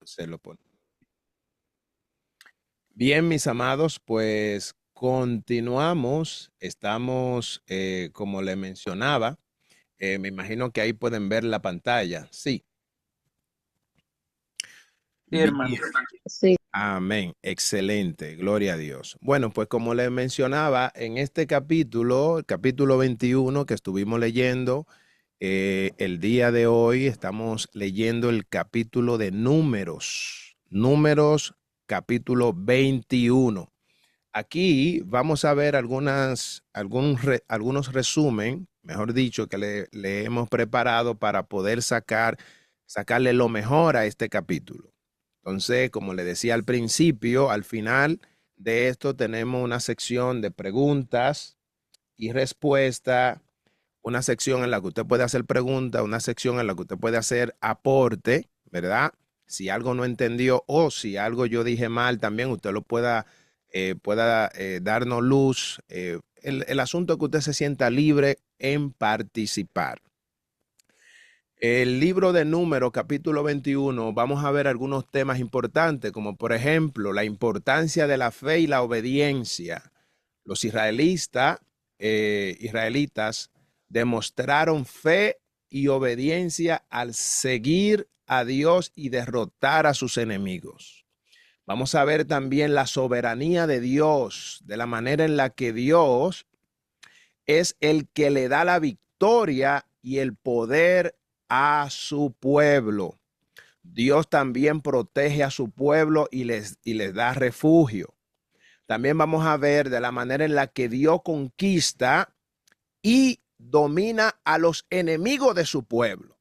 Se lo pone. Bien, mis amados, pues continuamos. Estamos, como le mencionaba, me imagino que ahí pueden ver la pantalla. Sí, Sí, hermano. bien. Amén. Excelente. Gloria a Dios. Bueno, pues como le mencionaba, en este capítulo, el capítulo 21 que estuvimos leyendo, el día de hoy estamos leyendo el capítulo de Números. Números, capítulo 21. Aquí vamos a ver algunos resumen, mejor dicho, que le hemos preparado para poder sacarle lo mejor a este capítulo. Entonces, como le decía al principio, al final de esto tenemos una sección de preguntas y respuestas, una sección en la que usted puede hacer preguntas, una sección en la que usted puede hacer aporte, ¿verdad? Si algo no entendió o si algo yo dije mal, también usted lo pueda darnos luz. El asunto es que usted se sienta libre en participar. El libro de Números, capítulo 21, vamos a ver algunos temas importantes, como por ejemplo la importancia de la fe y la obediencia. Los israelitas demostraron fe y obediencia al seguir a Dios y derrotar a sus enemigos. Vamos a ver también la soberanía de Dios, de la manera en la que Dios es el que le da la victoria y el poder a su pueblo. Dios también protege a su pueblo y les da refugio. También vamos a ver de la manera en la que Dios conquista y domina a los enemigos de su pueblo.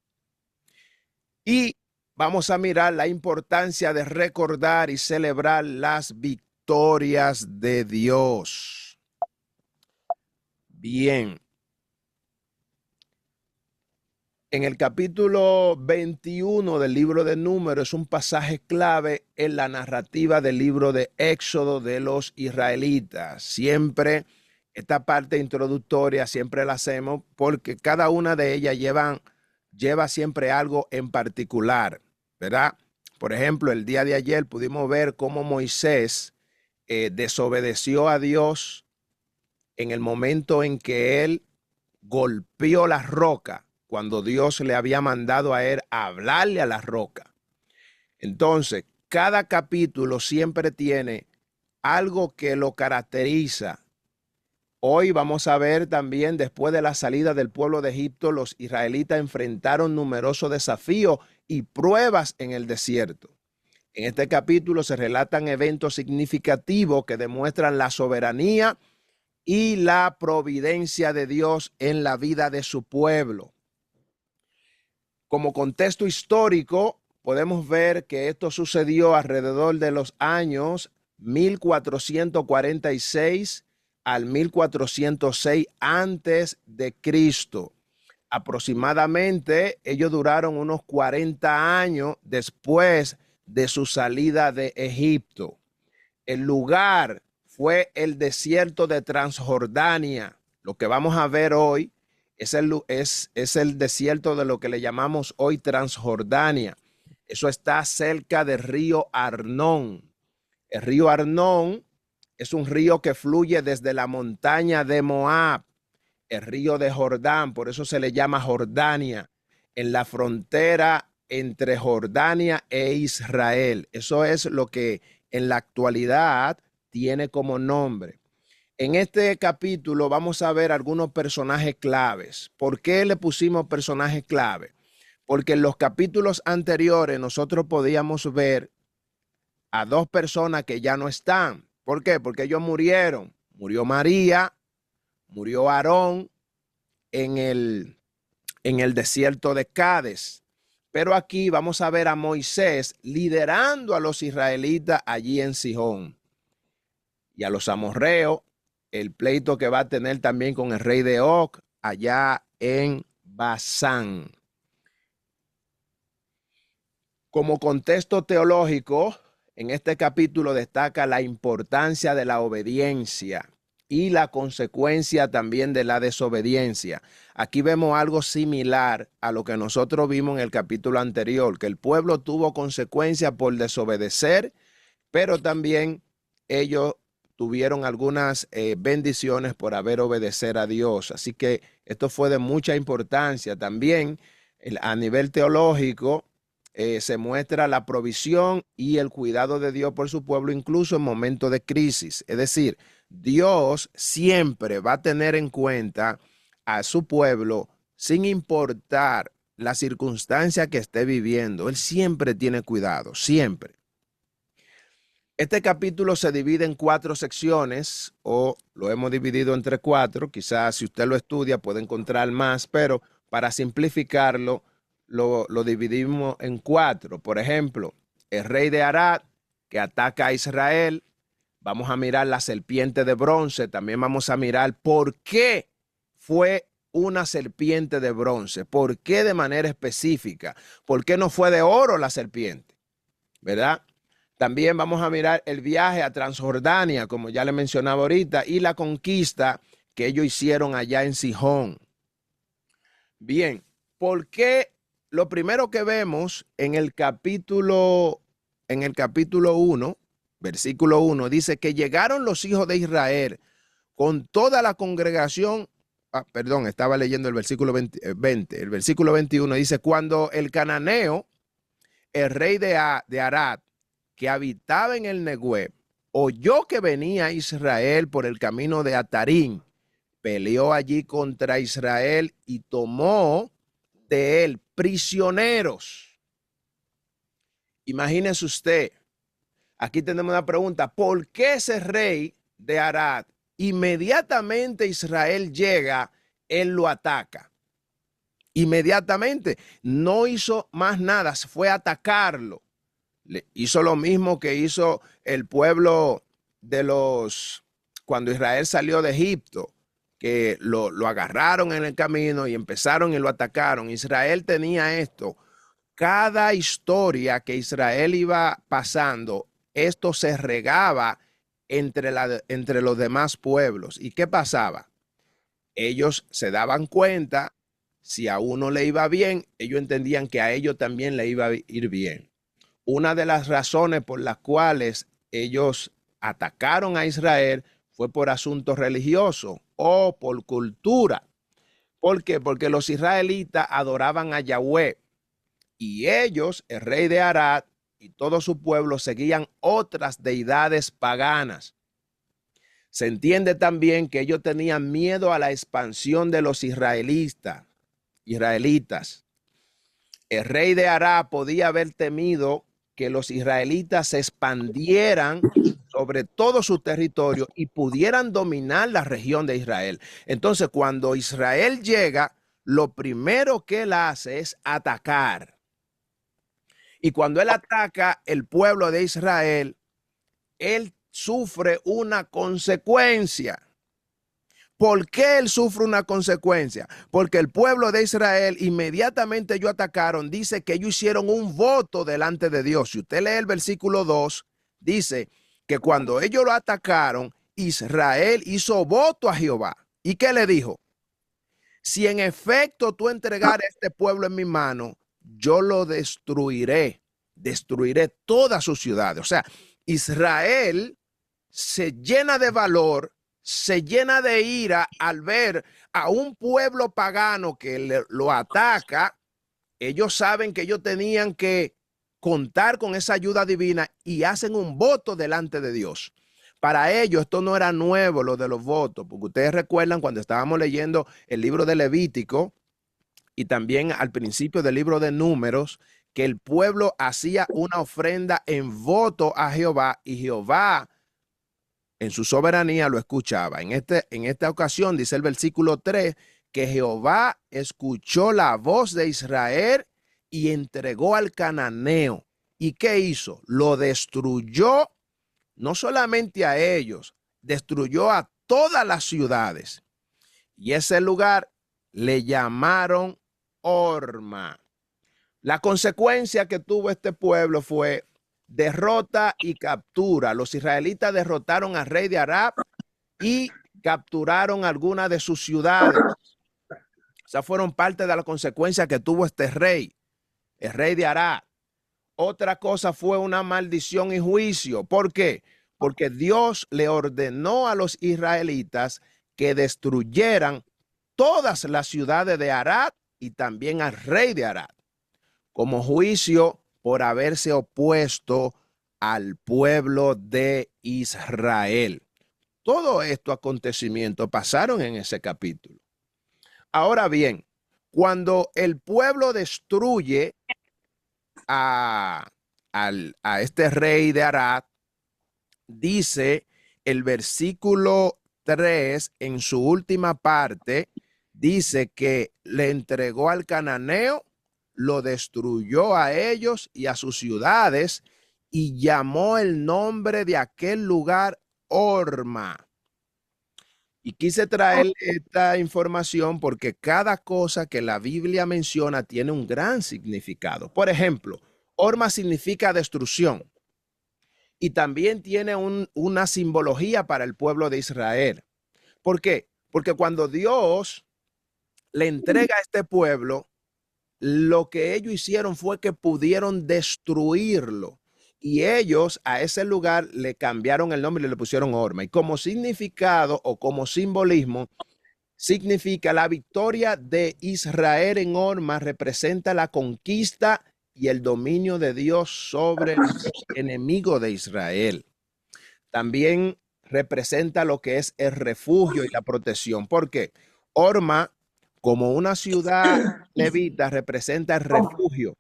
Y vamos a mirar la importancia de recordar y celebrar las victorias de Dios. Bien. En el capítulo 21 del libro de Números es un pasaje clave en la narrativa del libro de Éxodo de los israelitas. Siempre esta parte introductoria siempre la hacemos porque cada una de ellas lleva siempre algo en particular, ¿verdad? Por ejemplo, el día de ayer pudimos ver cómo Moisés desobedeció a Dios en el momento en que él golpeó la roca cuando Dios le había mandado a él hablarle a la roca. Entonces, cada capítulo siempre tiene algo que lo caracteriza. Hoy vamos a ver también, después de la salida del pueblo de Egipto, los israelitas enfrentaron numerosos desafíos y pruebas en el desierto. En este capítulo se relatan eventos significativos que demuestran la soberanía y la providencia de Dios en la vida de su pueblo. Como contexto histórico, podemos ver que esto sucedió alrededor de los años 1446 al 1406 antes de Cristo. Aproximadamente ellos duraron unos 40 años después de su salida de Egipto. El lugar fue el desierto de Transjordania. Lo que vamos a ver hoy es el desierto de lo que le llamamos hoy Transjordania. Eso está cerca del río Arnón. El río Arnón es un río que fluye desde la montaña de Moab, el río de Jordán, por eso se le llama Jordania, en la frontera entre Jordania e Israel. Eso es lo que en la actualidad tiene como nombre. En este capítulo vamos a ver algunos personajes claves. ¿Por qué le pusimos personajes clave? Porque en los capítulos anteriores nosotros podíamos ver a dos personas que ya no están. ¿Por qué? Porque ellos murieron. Murió María, murió Aarón en el desierto de Cades. Pero aquí vamos a ver a Moisés liderando a los israelitas allí en Sihón y a los amorreos, el pleito que va a tener también con el rey de Og allá en Basán. Como contexto teológico, en este capítulo destaca la importancia de la obediencia. y la consecuencia también de la desobediencia. Aquí vemos algo similar a lo que nosotros vimos en el capítulo anterior, que el pueblo tuvo consecuencias por desobedecer, pero también ellos tuvieron algunas bendiciones por haber obedecido a Dios. Así que esto fue de mucha importancia. También a nivel teológico se muestra la provisión y el cuidado de Dios por su pueblo, incluso en momentos de crisis. Es decir, Dios siempre va a tener en cuenta a su pueblo sin importar la circunstancia que esté viviendo. Él siempre tiene cuidado, siempre. Este capítulo se divide en 4 secciones, o lo hemos dividido entre 4. Quizás si usted lo estudia puede encontrar más, pero para simplificarlo, lo dividimos en 4. Por ejemplo, el rey de Arad, que ataca a Israel. Vamos a mirar la serpiente de bronce. También vamos a mirar por qué fue una serpiente de bronce. ¿Por qué de manera específica? ¿Por qué no fue de oro la serpiente? ¿Verdad? También vamos a mirar el viaje a Transjordania, como ya le mencionaba ahorita, y la conquista que ellos hicieron allá en Sihón. Bien, ¿por qué? Lo primero que vemos en el capítulo 1, versículo 1, dice que llegaron los hijos de Israel con toda la congregación. Perdón, estaba leyendo el versículo 20. El versículo 21 dice, cuando el cananeo, el rey de Arad, que habitaba en el Negueb, oyó que venía Israel por el camino de Atarín, peleó allí contra Israel y tomó de él prisioneros. Imagínese usted, aquí tenemos una pregunta, ¿por qué ese rey de Arad, inmediatamente Israel llega, él lo ataca? Inmediatamente, no hizo más nada, fue a atacarlo. Hizo lo mismo que hizo el pueblo cuando Israel salió de Egipto, que lo agarraron en el camino y empezaron y lo atacaron. Israel tenía esto. Cada historia que Israel iba pasando, esto se regaba entre los demás pueblos. ¿Y qué pasaba? Ellos se daban cuenta, si a uno le iba bien, ellos entendían que a ellos también le iba a ir bien. Una de las razones por las cuales ellos atacaron a Israel fue por asuntos religiosos o por cultura. ¿Por qué? Porque los israelitas adoraban a Yahweh y ellos, el rey de Arad y todo su pueblo, seguían otras deidades paganas. Se entiende también que ellos tenían miedo a la expansión de los israelitas. El rey de Arad podía haber temido que los israelitas se expandieran sobre todo su territorio y pudieran dominar la región de Israel. Entonces, cuando Israel llega, lo primero que él hace es atacar. Y cuando él ataca el pueblo de Israel, él sufre una consecuencia. ¿Por qué él sufre una consecuencia? Porque el pueblo de Israel, inmediatamente ellos atacaron, dice que ellos hicieron un voto delante de Dios. Si usted lee el versículo 2, dice que cuando ellos lo atacaron, Israel hizo voto a Jehová. ¿Y qué le dijo? Si en efecto tú entregaras este pueblo en mi mano, yo lo destruiré todas sus ciudades. O sea, Israel se llena de valor, se llena de ira al ver a un pueblo pagano que lo ataca. Ellos saben que ellos tenían que contar con esa ayuda divina y hacen un voto delante de Dios. Para ellos esto no era nuevo, lo de los votos, porque ustedes recuerdan cuando estábamos leyendo el libro de Levítico y también al principio del libro de Números, que el pueblo hacía una ofrenda en voto a Jehová y Jehová en su soberanía lo escuchaba. En esta ocasión dice el versículo 3 que Jehová escuchó la voz de Israel y entregó al cananeo. ¿Y qué hizo? Lo destruyó, no solamente a ellos, destruyó a todas las ciudades. Y ese lugar le llamaron Horma. La consecuencia que tuvo este pueblo fue derrota y captura. Los israelitas derrotaron al rey de Arad y capturaron algunas de sus ciudades. Esas fueron parte de la consecuencia que tuvo este rey, el rey de Arad. Otra cosa fue una maldición y juicio. ¿Por qué? Porque Dios le ordenó a los israelitas que destruyeran todas las ciudades de Arad y también al rey de Arad, como juicio por haberse opuesto al pueblo de Israel. Todo estos acontecimientos pasaron en ese capítulo. Ahora bien, cuando el pueblo destruye a, a este rey de Arad, dice el versículo 3 en su última parte, dice que le entregó al cananeo, lo destruyó a ellos y a sus ciudades y llamó el nombre de aquel lugar Orma. Y quise traer esta información porque cada cosa que la Biblia menciona tiene un gran significado. Por ejemplo, Orma significa destrucción y también tiene una simbología para el pueblo de Israel. ¿Por qué? Porque cuando Dios le entrega a este pueblo, lo que ellos hicieron fue que pudieron destruirlo. Y ellos a ese lugar le cambiaron el nombre y le pusieron Orma. Y como significado o como simbolismo, significa la victoria de Israel en Orma representa la conquista y el dominio de Dios sobre los enemigos de Israel. También representa lo que es el refugio y la protección. Porque Orma, como una ciudad levita, representa el refugio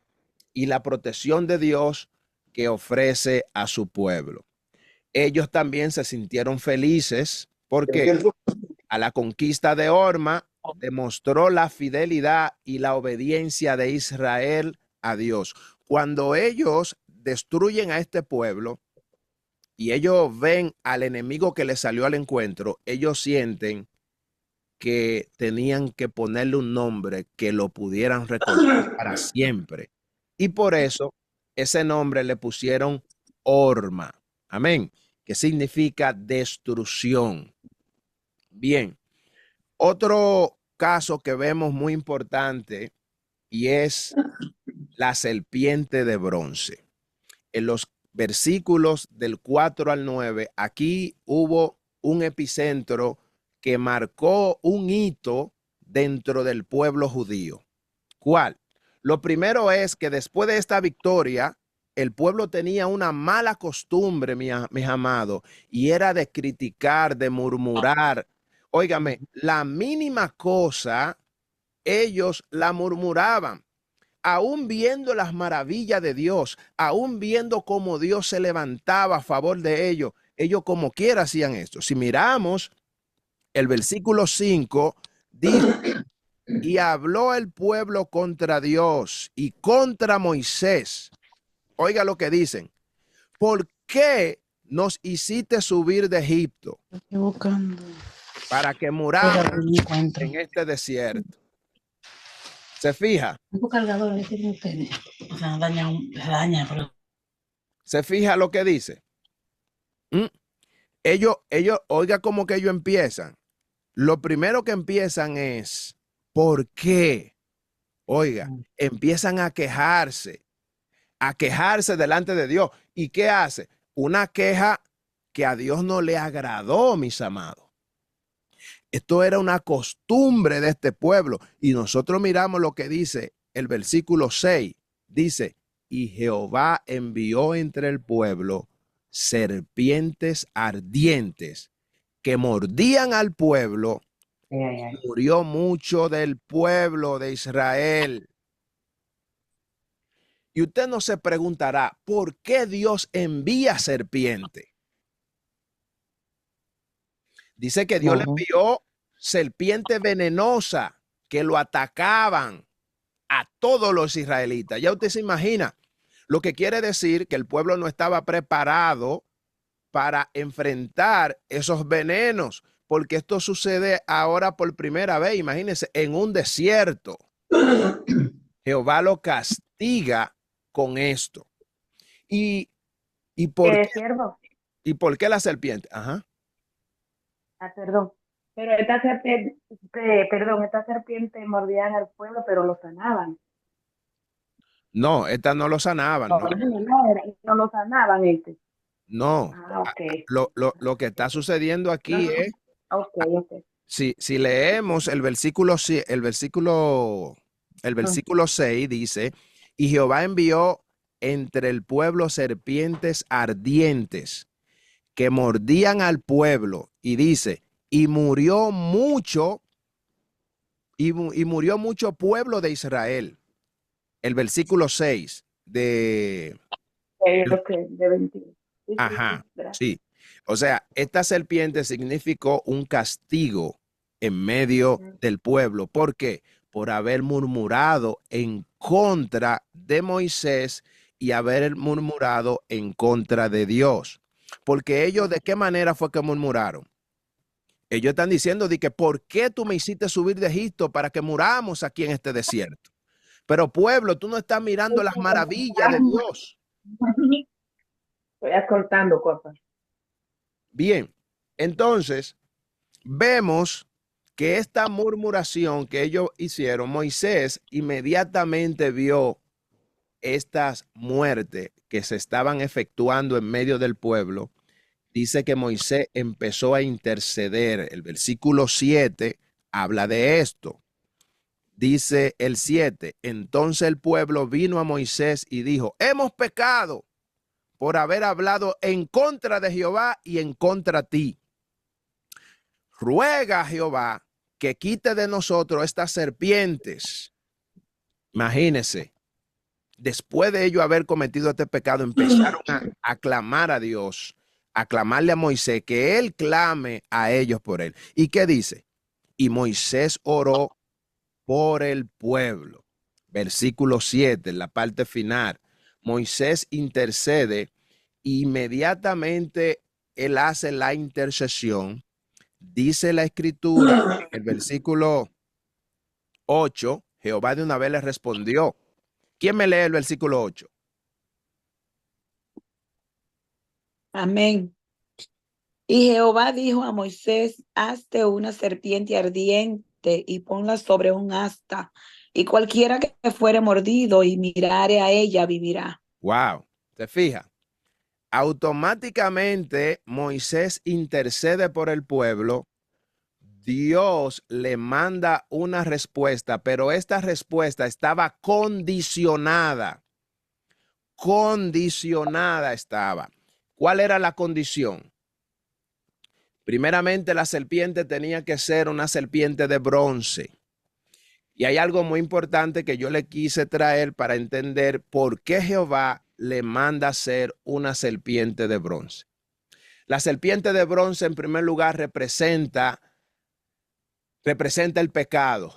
y la protección de Dios que ofrece a su pueblo. Ellos también se sintieron felices porque a la conquista de Orma demostró la fidelidad y la obediencia de Israel a Dios. Cuando ellos destruyen a este pueblo y ellos ven al enemigo que les salió al encuentro, ellos sienten que tenían que ponerle un nombre que lo pudieran recordar para siempre. Y por eso ese nombre le pusieron Orma. Amén. Que significa destrucción. Bien. Otro caso que vemos muy importante y es la serpiente de bronce. En los versículos del 4 al 9, aquí hubo un epicentro que marcó un hito dentro del pueblo judío. ¿Cuál? Lo primero es que después de esta victoria, el pueblo tenía una mala costumbre, mis amados, y era de criticar, de murmurar. Óigame, la mínima cosa, ellos la murmuraban aún viendo las maravillas de Dios, aún viendo cómo Dios se levantaba a favor de ellos, ellos como quiera hacían esto. Si miramos el versículo 5, dice, y habló el pueblo contra Dios y contra Moisés. Oiga lo que dicen. ¿Por qué nos hiciste subir de Egipto? Estoy buscando. Para que muramos en este desierto. ¿Se fija? Un cargador que tienen ustedes. O sea, daña, pero... ¿Se fija lo que dice? ¿Mm? Ellos, oiga como que ellos empiezan. Lo primero que empiezan es, ¿por qué? Oiga, empiezan a quejarse delante de Dios. ¿Y qué hace? Una queja que a Dios no le agradó, mis amados. Esto era una costumbre de este pueblo. Y nosotros miramos lo que dice el versículo 6. Dice, y Jehová envió entre el pueblo serpientes ardientes que mordían al pueblo. Murió mucho del pueblo de Israel. Y usted no se preguntará, ¿por qué Dios envía serpiente? Dice que Dios le envió serpiente venenosa que lo atacaban a todos los israelitas. Ya usted se imagina lo que quiere decir que el pueblo no estaba preparado para enfrentar esos venenos, porque esto sucede ahora por primera vez, imagínense, en un desierto. Jehová lo castiga con esto. ¿Y, y, por, qué, Siervo. ¿Y por qué la serpiente? Ajá. Perdón. Pero esta serpiente, perdón, esta serpiente mordían al pueblo, pero lo sanaban. No, estas no lo sanaban, No, no, no, no, no lo sanaban este. no. Ah, ok. Lo que está sucediendo No, aquí es, ok, ok. si leemos el versículo, el Mm. versículo 6 dice, y Jehová envió entre el pueblo serpientes ardientes que mordían al pueblo, y dice, y murió mucho, y murió mucho pueblo de Israel. El versículo 6 de... Ok, de 21. Sí, sí, sí, Ajá, gracias. sí. O sea, esta serpiente significó un castigo en medio Mm. del pueblo. ¿Por qué? Por haber murmurado en contra de Moisés y haber murmurado en contra de Dios. Porque ellos, ¿de qué manera fue que murmuraron? Ellos están diciendo de que, ¿por qué tú me hiciste subir de Egipto para que muramos aquí en este desierto? Pero pueblo, tú no estás mirando las maravillas de Dios. Estoy acortando cosas. Bien, entonces vemos que esta murmuración que ellos hicieron, Moisés inmediatamente vio estas muertes que se estaban efectuando en medio del pueblo. Dice que Moisés empezó a interceder. El versículo 7 habla de esto. Dice el 7, entonces el pueblo vino a Moisés y dijo, hemos pecado por haber hablado en contra de Jehová y en contra de ti. Ruega a Jehová que quite de nosotros estas serpientes. Imagínense, después de ellos haber cometido este pecado, empezaron a clamar a Dios, a clamarle a Moisés, que él clame a ellos por él. ¿Y qué dice? Y Moisés oró por el pueblo. Versículo 7, en la parte final. Moisés intercede, inmediatamente él hace la intercesión. Dice la escritura, el versículo 8, Jehová de una vez le respondió. ¿Quién me lee el versículo 8? Amén. Y Jehová dijo a Moisés, hazte una serpiente ardiente y ponla sobre un asta, y cualquiera que fuere mordido y mirare a ella vivirá. Wow, ¿te fijas? Automáticamente Moisés intercede por el pueblo. Dios le manda una respuesta, pero esta respuesta estaba condicionada. Condicionada estaba. ¿Cuál era la condición? Primeramente, la serpiente tenía que ser una serpiente de bronce. Y hay algo muy importante que yo le quise traer para entender por qué Jehová le manda hacer una serpiente de bronce. La serpiente de bronce, en primer lugar, representa el pecado.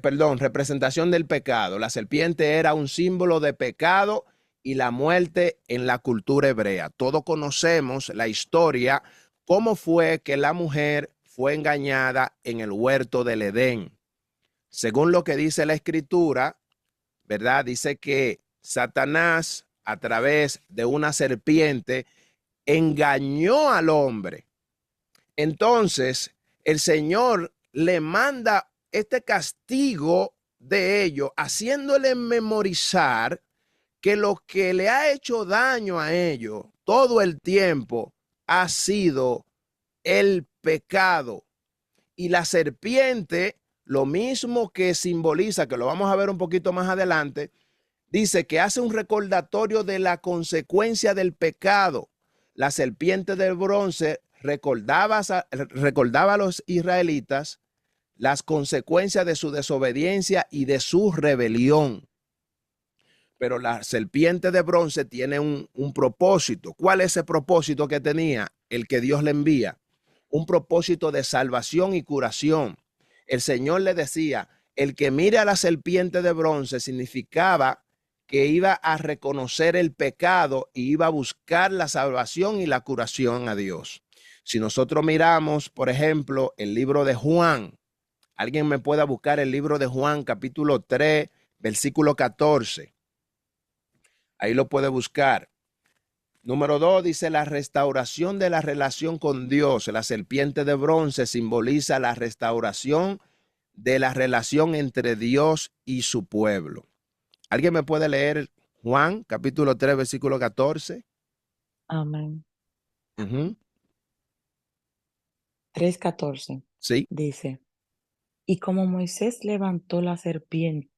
Perdón, representación del pecado. La serpiente era un símbolo de pecado y la muerte en la cultura hebrea. Todos conocemos la historia, cómo fue que la mujer fue engañada en el huerto del Edén. Según lo que dice la escritura, ¿verdad? Dice que Satanás, a través de una serpiente, engañó al hombre. Entonces, el Señor le manda este castigo de ellos, haciéndole memorizar que lo que le ha hecho daño a ellos todo el tiempo ha sido el pecado. Y la serpiente, lo mismo que simboliza, que lo vamos a ver un poquito más adelante, dice que hace un recordatorio de la consecuencia del pecado. La serpiente del bronce recordaba a los israelitas las consecuencias de su desobediencia y de su rebelión. Pero la serpiente de bronce tiene un propósito. ¿Cuál es ese propósito que tenía? El que Dios le envía. Un propósito de salvación y curación. El Señor le decía, el que mire a la serpiente de bronce significaba que iba a reconocer el pecado y iba a buscar la salvación y la curación a Dios. Si nosotros miramos, por ejemplo, el libro de Juan, alguien me pueda buscar el libro de Juan, capítulo 3, versículo 14. Ahí lo puede buscar. Número 2 dice la restauración de la relación con Dios. La serpiente de bronce simboliza la restauración de la relación entre Dios y su pueblo. ¿Alguien me puede leer Juan, capítulo 3, versículo 14? Amén. Ujú. 3:14 Sí. dice, y como Moisés levantó la serpiente,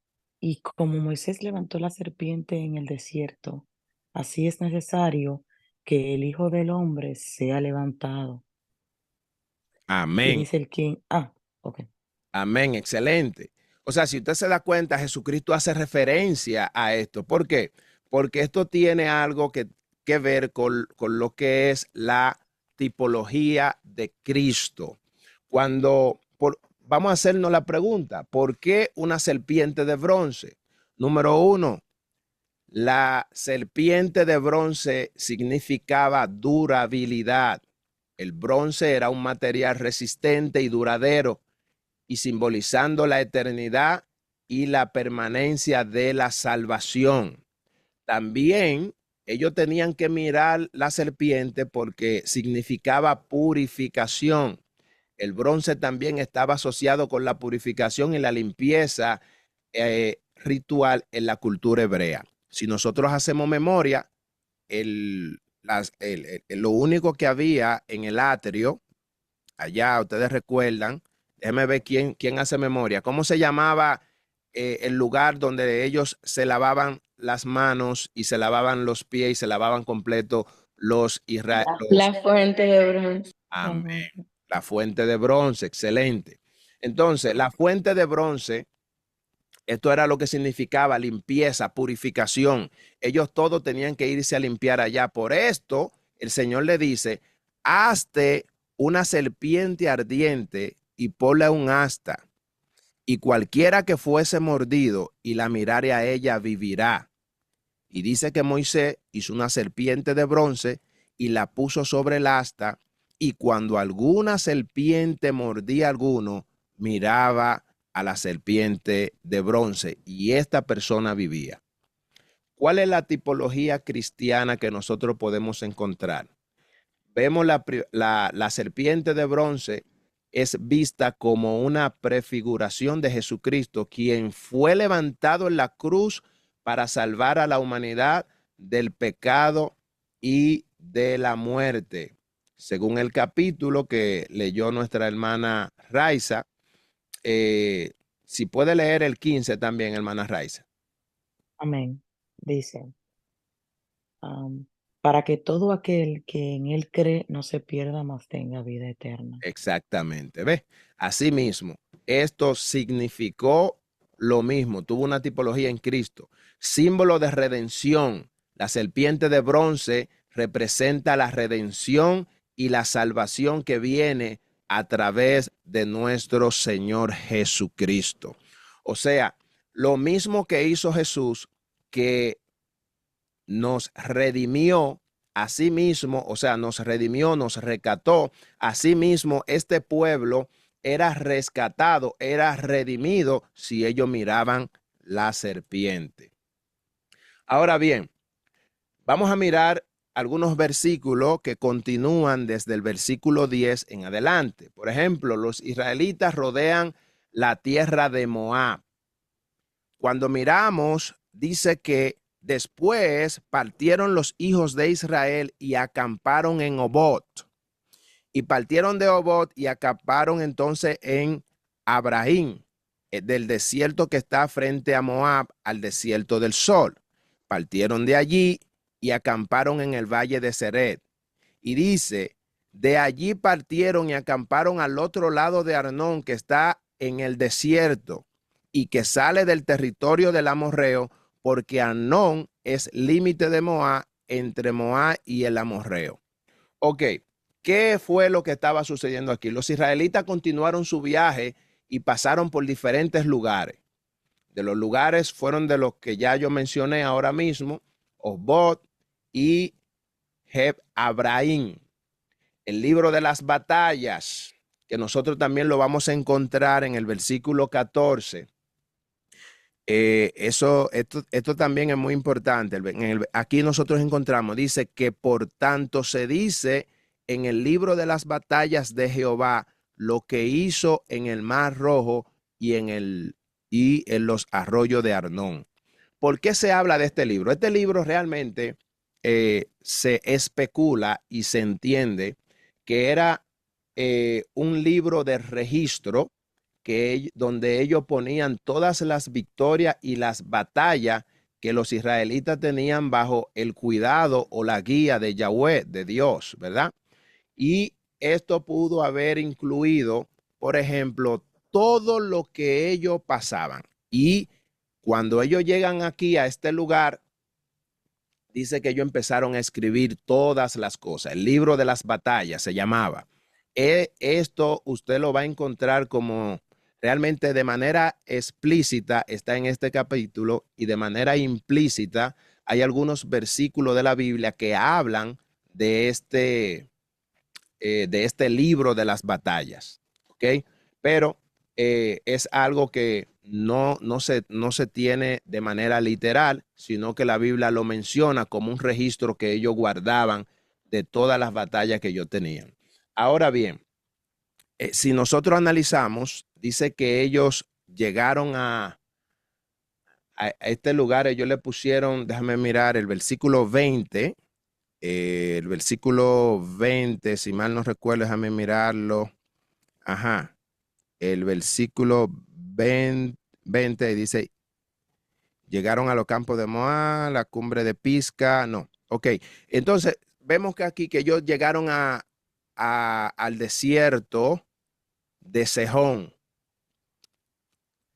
en el desierto, así es necesario que el Hijo del Hombre sea levantado. Y Amén. dice el king, ok. Amén, excelente. O sea, si usted se da cuenta, Jesucristo hace referencia a esto. ¿Por qué? Porque esto tiene algo que ver con lo que es la tipología de Cristo. Vamos a hacernos la pregunta, ¿por qué una serpiente de bronce? Número 1, la serpiente de bronce significaba durabilidad. El bronce era un material resistente y duradero, y simbolizando la eternidad y la permanencia de la salvación. También ellos tenían que mirar la serpiente porque significaba purificación. El bronce también estaba asociado con la purificación y la limpieza ritual en la cultura hebrea. Si nosotros hacemos memoria, lo único que había en el atrio, allá ustedes recuerdan, déjeme ver quién hace memoria, ¿cómo se llamaba el lugar donde ellos se lavaban las manos y se lavaban los pies y se lavaban completo los israelitas? La fuente de bronce. Amén. La fuente de bronce, excelente. Entonces, la fuente de bronce, esto era lo que significaba limpieza, purificación. Ellos todos tenían que irse a limpiar allá. Por esto, el Señor le dice, hazte una serpiente ardiente y ponle un asta, y cualquiera que fuese mordido y la mirare a ella vivirá. Y dice que Moisés hizo una serpiente de bronce y la puso sobre el asta, y cuando alguna serpiente mordía a alguno, miraba a la serpiente de bronce y esta persona vivía. ¿Cuál es la tipología cristiana que nosotros podemos encontrar? Vemos la serpiente de bronce es vista como una prefiguración de Jesucristo, quien fue levantado en la cruz para salvar a la humanidad del pecado y de la muerte. Según el capítulo que leyó nuestra hermana Raiza, si puede leer el 15 también, hermana Raiza. Amén. Dice, para que todo aquel que en él cree no se pierda, mas tenga vida eterna. Exactamente, ¿ves? Asimismo, esto significó lo mismo, tuvo una tipología en Cristo, símbolo de redención. La serpiente de bronce representa la redención y la salvación que viene a través de nuestro Señor Jesucristo. O sea, lo mismo que hizo Jesús, que nos redimió a sí mismo, o sea, nos redimió, nos rescató. Asimismo, este pueblo era rescatado, era redimido si ellos miraban la serpiente. Ahora bien, vamos a mirar algunos versículos que continúan desde el versículo 10 en adelante. Por ejemplo, los israelitas rodean la tierra de Moab. Cuando miramos, dice que después partieron los hijos de Israel y acamparon en Obot. Y partieron de Obot y acamparon entonces en Abraham, del desierto que está frente a Moab al desierto del Sol. Partieron de allí y acamparon en el valle de Seret. Y dice, de allí partieron y acamparon al otro lado de Arnón, que está en el desierto y que sale del territorio del amorreo, porque Arnón es límite de Moab, entre Moab y el amorreo. Ok, ¿qué fue lo que estaba sucediendo aquí? Los israelitas continuaron su viaje y pasaron por diferentes lugares. De los lugares fueron de los que ya yo mencioné ahora mismo, Obot y Abraham. El libro de las batallas, que nosotros también lo vamos a encontrar en el versículo 14. Esto también es muy importante. Aquí nosotros encontramos, dice que por tanto se dice en el libro de las batallas de Jehová lo que hizo en el Mar Rojo y en los arroyos de Arnón. ¿Por qué se habla de este libro? Este libro realmente se especula y se entiende que era un libro de registro donde ellos ponían todas las victorias y las batallas que los israelitas tenían bajo el cuidado o la guía de Yahweh, de Dios, ¿verdad? Y esto pudo haber incluido, por ejemplo, todo lo que ellos pasaban. Y cuando ellos llegan aquí a este lugar, dice que ellos empezaron a escribir todas las cosas. El libro de las batallas se llamaba. Esto usted lo va a encontrar como realmente de manera explícita, está en este capítulo, y de manera implícita hay algunos versículos de la Biblia que hablan de este libro de las batallas. ¿Ok? Pero es algo que no se tiene de manera literal, sino que la Biblia lo menciona como un registro que ellos guardaban de todas las batallas que ellos tenían. Ahora bien, si nosotros analizamos, dice que ellos llegaron a este lugar, ellos le pusieron, déjame mirar, el versículo 20, si mal no recuerdo, déjame mirarlo. Ajá. El versículo 20 dice, llegaron a los campos de Moab, la cumbre de Pisga. No, ok. Entonces, vemos que aquí que ellos llegaron al desierto de Sejón.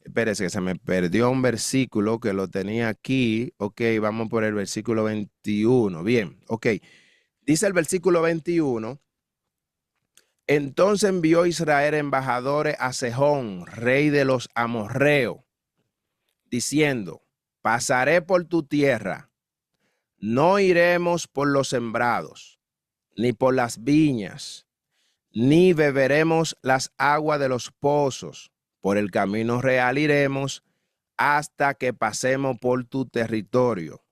Espérese que se me perdió un versículo que lo tenía aquí. Ok, vamos por el versículo 21. Bien, ok. Dice el versículo 21. Entonces envió Israel embajadores a Sejón, rey de los amorreos, diciendo, pasaré por tu tierra, no iremos por los sembrados, ni por las viñas, ni beberemos las aguas de los pozos. Por el camino real iremos hasta que pasemos por tu territorio.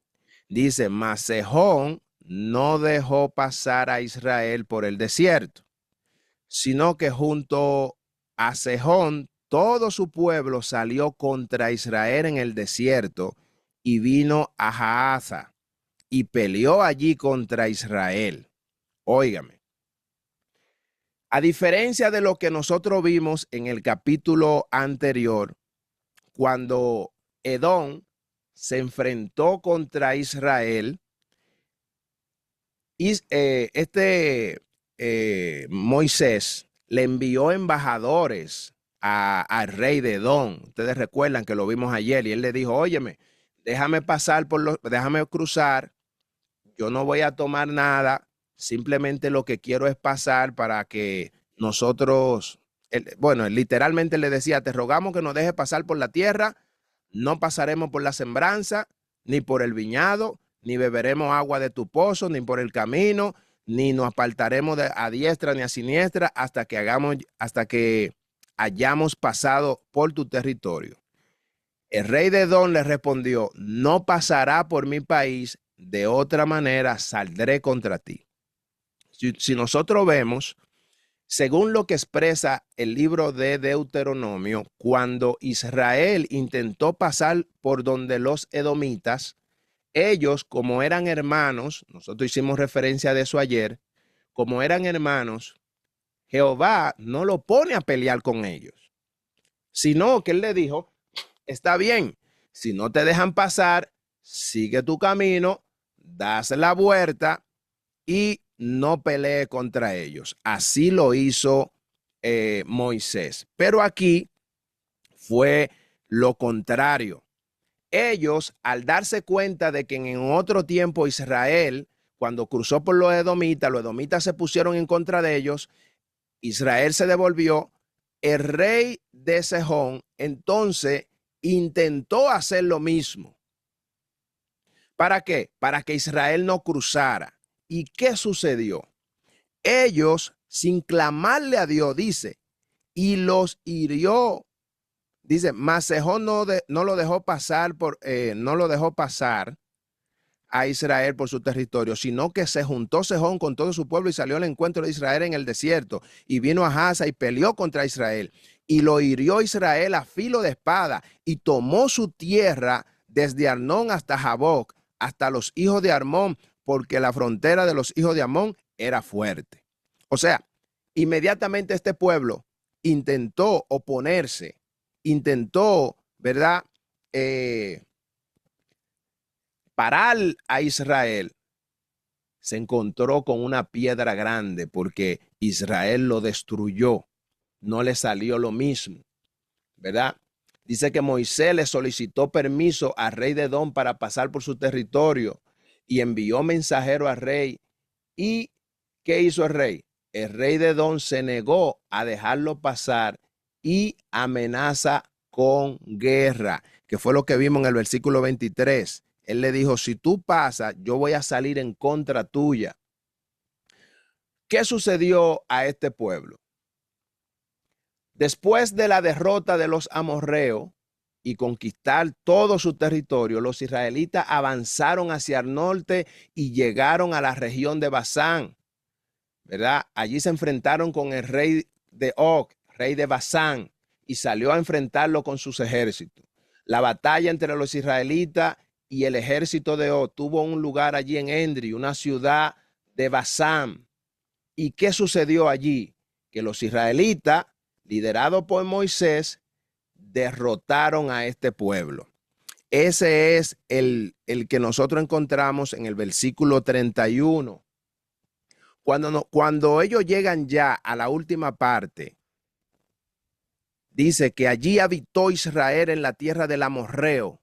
Dice, mas Sejón no dejó pasar a Israel por el desierto, sino que junto a Sejón todo su pueblo salió contra Israel en el desierto y vino a Jahaza y peleó allí contra Israel. Óigame. A diferencia de lo que nosotros vimos en el capítulo anterior, cuando Edom se enfrentó contra Israel, y Moisés le envió embajadores al rey de Edom. Ustedes recuerdan que lo vimos ayer y él le dijo, óyeme, déjame cruzar, yo no voy a tomar nada, simplemente lo que quiero es pasar para que nosotros, literalmente le decía, te rogamos que nos dejes pasar por la tierra, no pasaremos por la sembranza, ni por el viñado, ni beberemos agua de tu pozo, ni por el camino, ni nos apartaremos a diestra ni a siniestra hasta que hayamos pasado por tu territorio. El rey de Edom le respondió, no pasará por mi país, de otra manera saldré contra ti. Si nosotros vemos, según lo que expresa el libro de Deuteronomio, cuando Israel intentó pasar por donde los edomitas, ellos, como eran hermanos, nosotros hicimos referencia de eso ayer, como eran hermanos, Jehová no lo pone a pelear con ellos, sino que él le dijo, está bien, si no te dejan pasar, sigue tu camino, das la vuelta y no pelee contra ellos. Así lo hizo Moisés. Pero aquí fue lo contrario. Ellos, al darse cuenta de que en otro tiempo Israel, cuando cruzó por los edomitas se pusieron en contra de ellos, Israel se devolvió, el rey de Sejón entonces intentó hacer lo mismo. ¿Para qué? Para que Israel no cruzara. ¿Y qué sucedió? Ellos, sin clamarle a Dios, dice, y los hirió Dice, mas Sejón no lo dejó pasar no lo dejó pasar a Israel por su territorio, sino que se juntó Sejón con todo su pueblo y salió al encuentro de Israel en el desierto, y vino a Jaza y peleó contra Israel, y lo hirió Israel a filo de espada, y tomó su tierra desde Arnón hasta Jaboc, hasta los hijos de Armón, porque la frontera de los hijos de Amón era fuerte. O sea, inmediatamente este pueblo intentó oponerse, intentó, ¿verdad?, parar a Israel. Se encontró con una piedra grande porque Israel lo destruyó. No le salió lo mismo, ¿verdad? Dice que Moisés le solicitó permiso al rey de Edom para pasar por su territorio y envió mensajero al rey. ¿Y qué hizo el rey? El rey de Edom se negó a dejarlo pasar y amenaza con guerra, que fue lo que vimos en el versículo 23. Él le dijo, si tú pasas, yo voy a salir en contra tuya. ¿Qué sucedió a este pueblo? Después de la derrota de los amorreos y conquistar todo su territorio, los israelitas avanzaron hacia el norte y llegaron a la región de Basán, ¿verdad? Allí se enfrentaron con el rey de Og, rey de Basán, y salió a enfrentarlo con sus ejércitos. La batalla entre los israelitas y el ejército de Og tuvo un lugar allí en Endri, una ciudad de Basán. ¿Y qué sucedió allí? Que los israelitas, liderados por Moisés, derrotaron a este pueblo. Ese es el que nosotros encontramos en el versículo 31. Cuando ellos llegan ya a la última parte, dice que allí habitó Israel en la tierra del amorreo.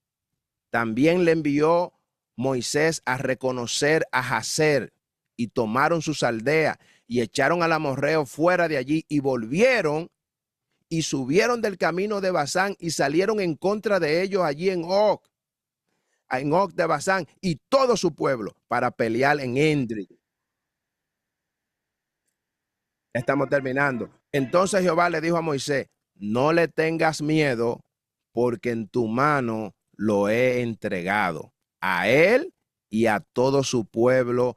También le envió Moisés a reconocer a Jazer y tomaron sus aldeas y echaron al amorreo fuera de allí y volvieron y subieron del camino de Basán y salieron en contra de ellos allí en Og de Basán y todo su pueblo para pelear en Endri. Estamos terminando. Entonces Jehová le dijo a Moisés, no le tengas miedo, porque en tu mano lo he entregado, a él y a todo su pueblo,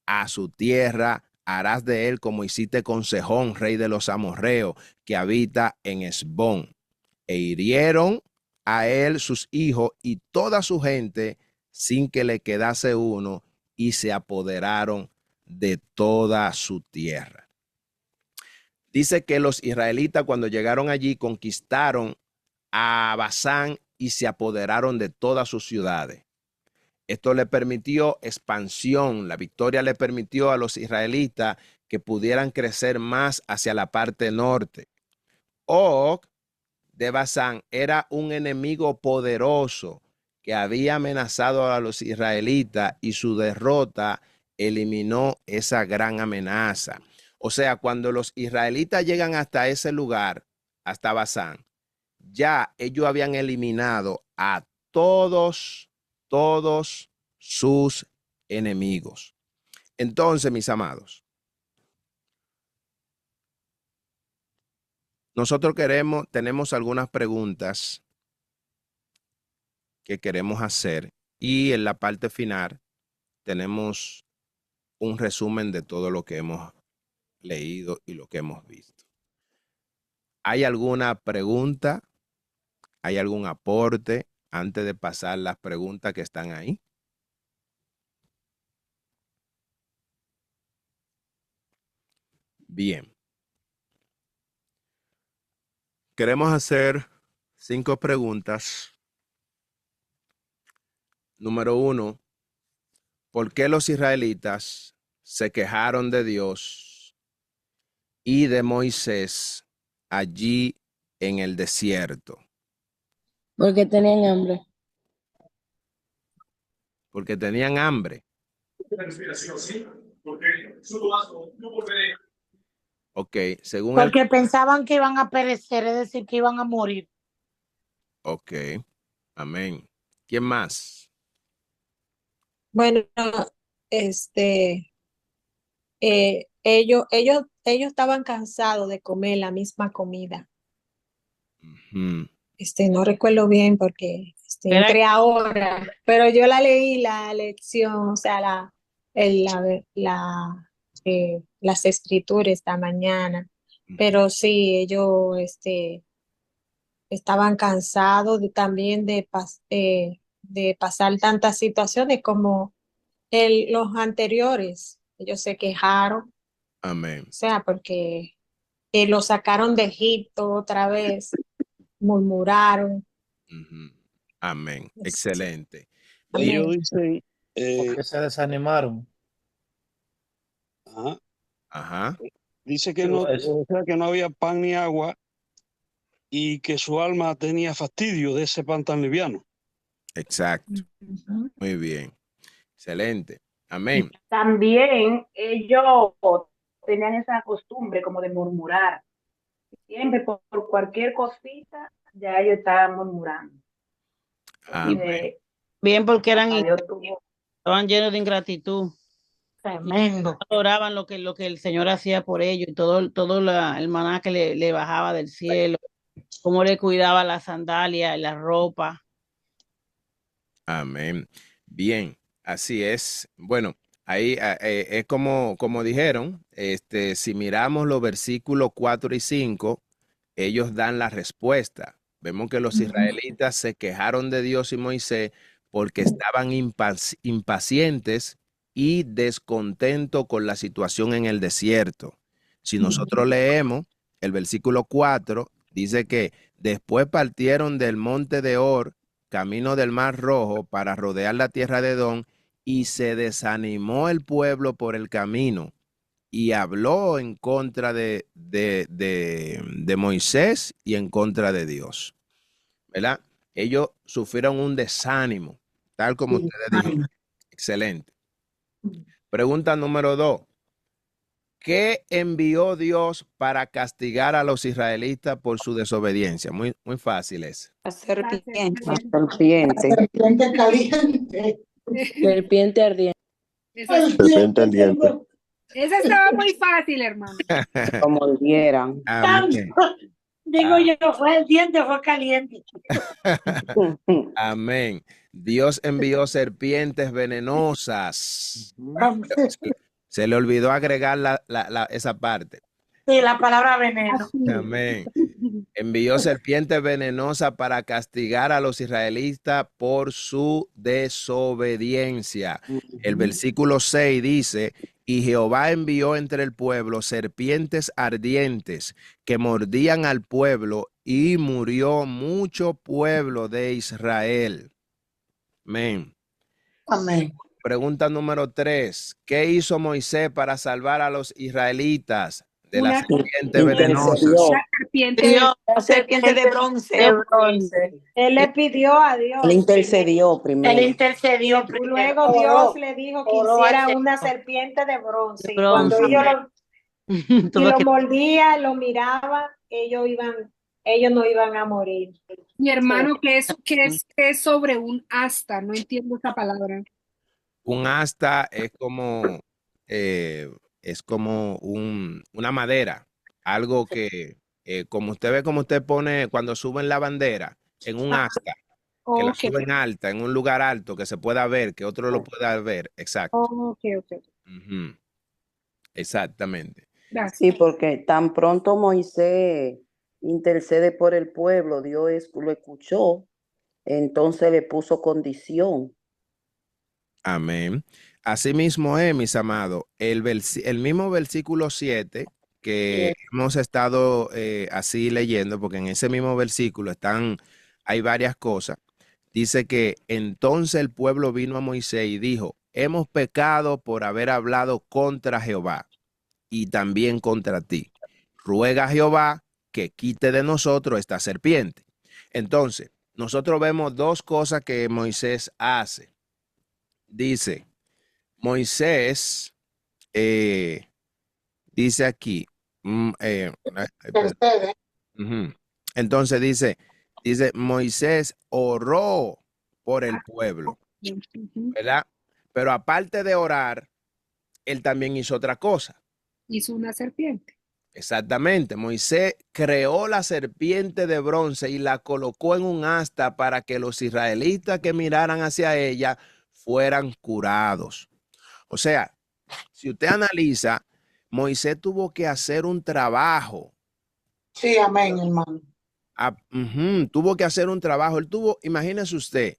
a su tierra. Harás de él como hiciste con Sejón, rey de los amorreos, que habita en Hesbón. E hirieron a él sus hijos y toda su gente, sin que le quedase uno, y se apoderaron de toda su tierra. Dice que los israelitas cuando llegaron allí conquistaron a Basán y se apoderaron de todas sus ciudades. Esto le permitió expansión. La victoria le permitió a los israelitas que pudieran crecer más hacia la parte norte. Og de Basán era un enemigo poderoso que había amenazado a los israelitas y su derrota eliminó esa gran amenaza. O sea, cuando los israelitas llegan hasta ese lugar, hasta Basán, ya ellos habían eliminado a todos sus enemigos. Entonces, mis amados, nosotros tenemos algunas preguntas que queremos hacer y en la parte final tenemos un resumen de todo lo que hemos leído y lo que hemos visto. ¿Hay alguna pregunta? ¿Hay algún aporte antes de pasar las preguntas que están ahí? Bien. Queremos hacer 5 preguntas. Número 1, ¿por qué los israelitas se quejaron de Dios y de Moisés allí en el desierto? Porque tenían hambre. Porque tenían hambre. Ok, según el... Porque pensaban que iban a perecer, es decir, que iban a morir. Ok, amén. ¿Quién más? Bueno, ellos estaban cansados de comer la misma comida. Ujú. no recuerdo bien porque Era- entré ahora, pero yo la leí la lección, o sea, el- la, las escrituras esta mañana, pero sí, ellos estaban cansados también de pasar tantas situaciones como los anteriores. Ellos se quejaron, Amén. o sea, porque lo sacaron de Egipto otra vez, murmuraron. Ujú. Amén. Este, Excelente. Ellos amén. dicen, Porque se desanimaron. ajá, Ajá. dice que Sí, no, eso. o sea, que no había pan ni agua y que su alma tenía fastidio de ese pan tan liviano. Exacto. Ujú. Muy bien. Excelente. Amén. También ellos tenían esa costumbre como de murmurar. Siempre por cualquier cosita, ya ellos estaban murmurando. Amén. Entonces, Bien, porque papá Dios tuvo estaban llenos de ingratitud. Tremendo. Adoraban lo que el Señor hacía por ellos y todo el maná que le bajaba del cielo, cómo le cuidaba la sandalia y la ropa. Amén. Bien, así es. Bueno, ahí es como dijeron, si miramos los versículos 4 y 5, ellos dan la respuesta. Vemos que los israelitas se quejaron de Dios y Moisés porque estaban impacientes y descontentos con la situación en el desierto. Si nosotros leemos el versículo 4, dice que después partieron del monte de Or, camino del Mar Rojo, para rodear la tierra de Edom, y se desanimó el pueblo por el camino y habló en contra de Moisés y en contra de Dios, ¿verdad? Ellos sufrieron un desánimo, tal como ustedes dijeron. Excelente. Pregunta número 2. ¿Qué envió Dios para castigar a los israelitas por su desobediencia? Muy, muy fácil es. La serpiente. La serpiente. Serpiente caliente. Serpiente ardiente. Esa, Serpiente ardiente. esa estaba muy fácil, hermano. Como dieran. Amén. Digo yo, fue el diente, fue caliente. Amén. Dios envió serpientes venenosas. Se le olvidó agregar esa parte. Sí, la palabra veneno. Amén. Envió serpientes venenosas para castigar a los israelitas por su desobediencia. El versículo 6 dice, y Jehová envió entre el pueblo serpientes ardientes que mordían al pueblo y murió mucho pueblo de Israel. Amén. Amén. Pregunta número 3. ¿Qué hizo Moisés para salvar a los israelitas de la Una serpiente venenosa? Intercedió. La serpiente La serpiente de bronce. De bronce. Él le pidió a Dios. Él intercedió Él primero. intercedió primero. Luego Dios le dijo que oró hiciera al una Señor. serpiente de bronce. De Y cuando bronce. ellos Todo lo que- mordían, lo miraban, ellos no iban a morir. Mi hermano, que es sobre un asta, no entiendo esa palabra. Un asta es como una madera, algo que, como usted ve, como usted pone cuando suben la bandera en un asta, que la Ok, suben alta, en un lugar alto, que se pueda ver, que otro lo pueda ver. Exacto. ok. Ujú. Exactamente. Gracias. Sí, porque tan pronto Moisés intercede por el pueblo, Dios lo escuchó, entonces le puso condición. Amén. Asimismo es, mis amados, el mismo versículo 7 que hemos estado así leyendo, porque en ese mismo versículo hay varias cosas. Dice que entonces el pueblo vino a Moisés y dijo, hemos pecado por haber hablado contra Jehová y también contra ti. Ruega a Jehová que quite de nosotros esta serpiente. Entonces, nosotros vemos dos cosas que Moisés hace. Dice, Moisés dice aquí, Intercede. entonces dice, Moisés oró por el pueblo, ¿verdad? Pero aparte de orar, él también hizo otra cosa. Hizo una serpiente. Exactamente. Moisés creó la serpiente de bronce y la colocó en un asta para que los israelitas que miraran hacia ella fueran curados. O sea, si usted analiza, Moisés tuvo que hacer un trabajo. Sí, amén, hermano. Tuvo que hacer un trabajo. Imagínese usted,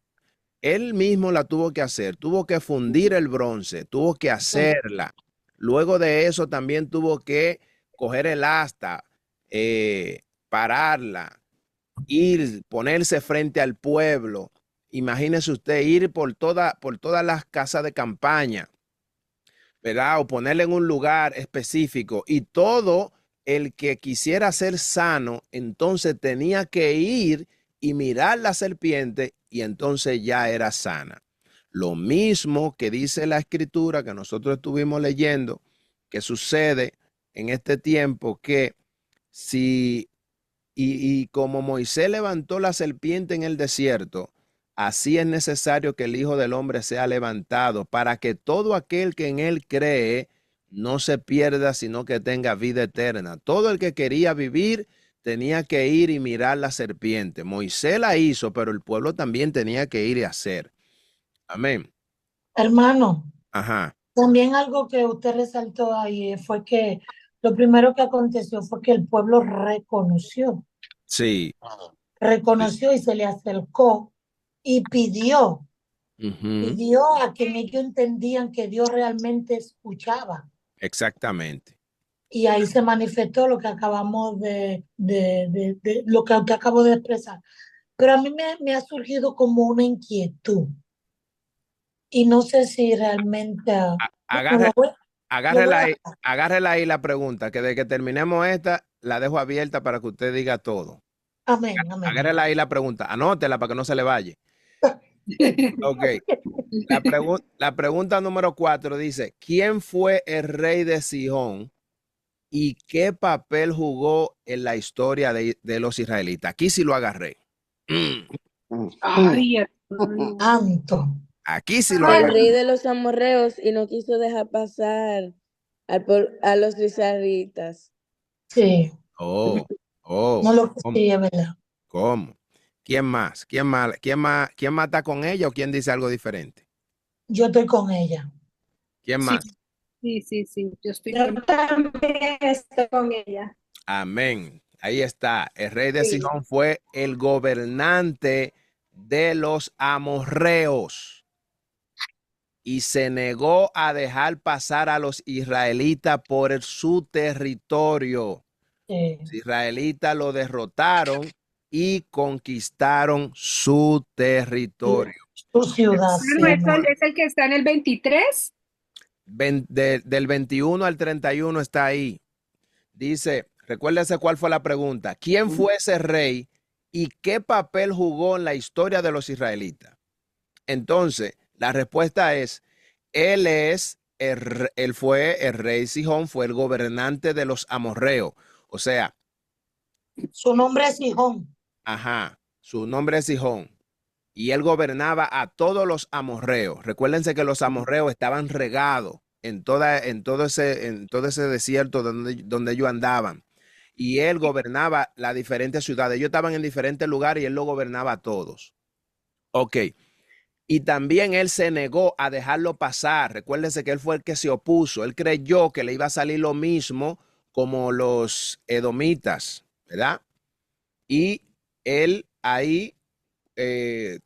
él mismo la tuvo que hacer, tuvo que fundir el bronce, tuvo que hacerla. Luego de eso también tuvo que coger el asta, pararla, ir, ponerse frente al pueblo. Imagínese usted ir por todas las casas de campaña, ¿verdad? O ponerle en un lugar específico. Y todo el que quisiera ser sano, entonces tenía que ir y mirar la serpiente y entonces ya era sana. Lo mismo que dice la escritura que nosotros estuvimos leyendo, que sucede en este tiempo, que si, y como Moisés levantó la serpiente en el desierto, así es necesario que el Hijo del Hombre sea levantado para que todo aquel que en él cree no se pierda, sino que tenga vida eterna. Todo el que quería vivir tenía que ir y mirar la serpiente. Moisés la hizo, pero el pueblo también tenía que ir y hacer. Amén. Hermano, Ajá. también algo que usted resaltó ahí fue que lo primero que aconteció fue que el pueblo reconoció Sí. y se le acercó y pidió a quien ellos entendían que Dios realmente escuchaba. Exactamente. Y ahí se manifestó lo que acabamos lo que usted acabó de expresar. Pero a mí me ha surgido como una inquietud. Y no sé si realmente... Agárrela ahí la pregunta, que de que terminemos esta, la dejo abierta para que usted diga todo. Amén, amén. Agárrela ahí la pregunta, anótela para que no se le vaya. Ok. La pregunta número 4 dice, ¿quién fue el rey de Sihón y qué papel jugó en la historia de los israelitas? Aquí sí lo agarré. Ay, Santo. Aquí sí lo El agarré. rey de los amorreos y no quiso dejar pasar a los israelitas. Sí. Oh. No lo sí, es verdad. ¿Cómo? ¿Quién más? ¿Quién más está con ella o quién dice algo diferente? Yo estoy con ella. ¿Quién sí, más? sí, yo estoy Yo con... también estoy con ella. Amén. Ahí está. El rey de Sí. Sihón fue el gobernante de los amorreos y se negó a dejar pasar a los israelitas por su territorio. Los israelitas lo derrotaron y conquistaron su territorio. Su ciudad. Bueno, ¿es el que está en el 23? Del 21 al 31 está ahí. Dice, recuérdese cuál fue la pregunta. ¿Quién fue ese rey y qué papel jugó en la historia de los israelitas? Entonces, la respuesta es, él fue el rey Sihón, fue el gobernante de los amorreos. O sea, su nombre es Sihón. Ajá, su nombre es Sihón. Y él gobernaba a todos los amorreos. Recuérdense que los amorreos estaban regados en todo ese desierto donde ellos andaban. Y él gobernaba las diferentes ciudades. Ellos estaban en diferentes lugares y él lo gobernaba a todos. Ok. Y también él se negó a dejarlo pasar. Recuérdense que él fue el que se opuso. Él creyó que le iba a salir lo mismo como los edomitas, ¿verdad? Y él ahí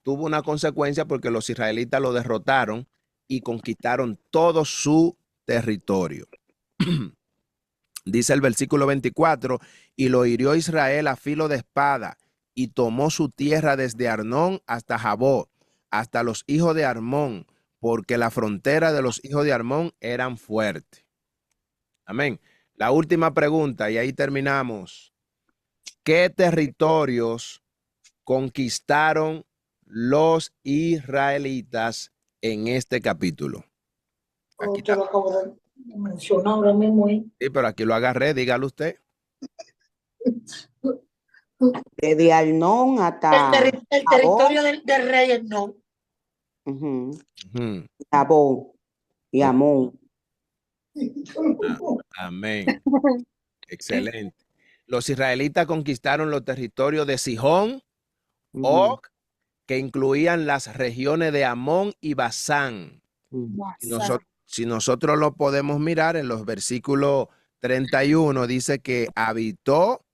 tuvo una consecuencia porque los israelitas lo derrotaron y conquistaron todo su territorio. Dice el versículo 24, y lo hirió Israel a filo de espada y tomó su tierra desde Arnón hasta Jabó, hasta los hijos de Armón, porque la frontera de los hijos de Armón eran fuertes. Amén. La última pregunta y ahí terminamos. ¿Qué territorios conquistaron los israelitas en este capítulo? Aquí te lo acabo de mencionar ahora mismo. Sí, pero aquí lo agarré, dígalo usted. Desde Arnón hasta el territorio del rey es no. Jabón y Amón. Amén. Excelente. Los israelitas conquistaron los territorios de Sihón, Og, que incluían las regiones de Amón y Basán. Si nosotros lo podemos mirar en los versículos 31, dice que habitó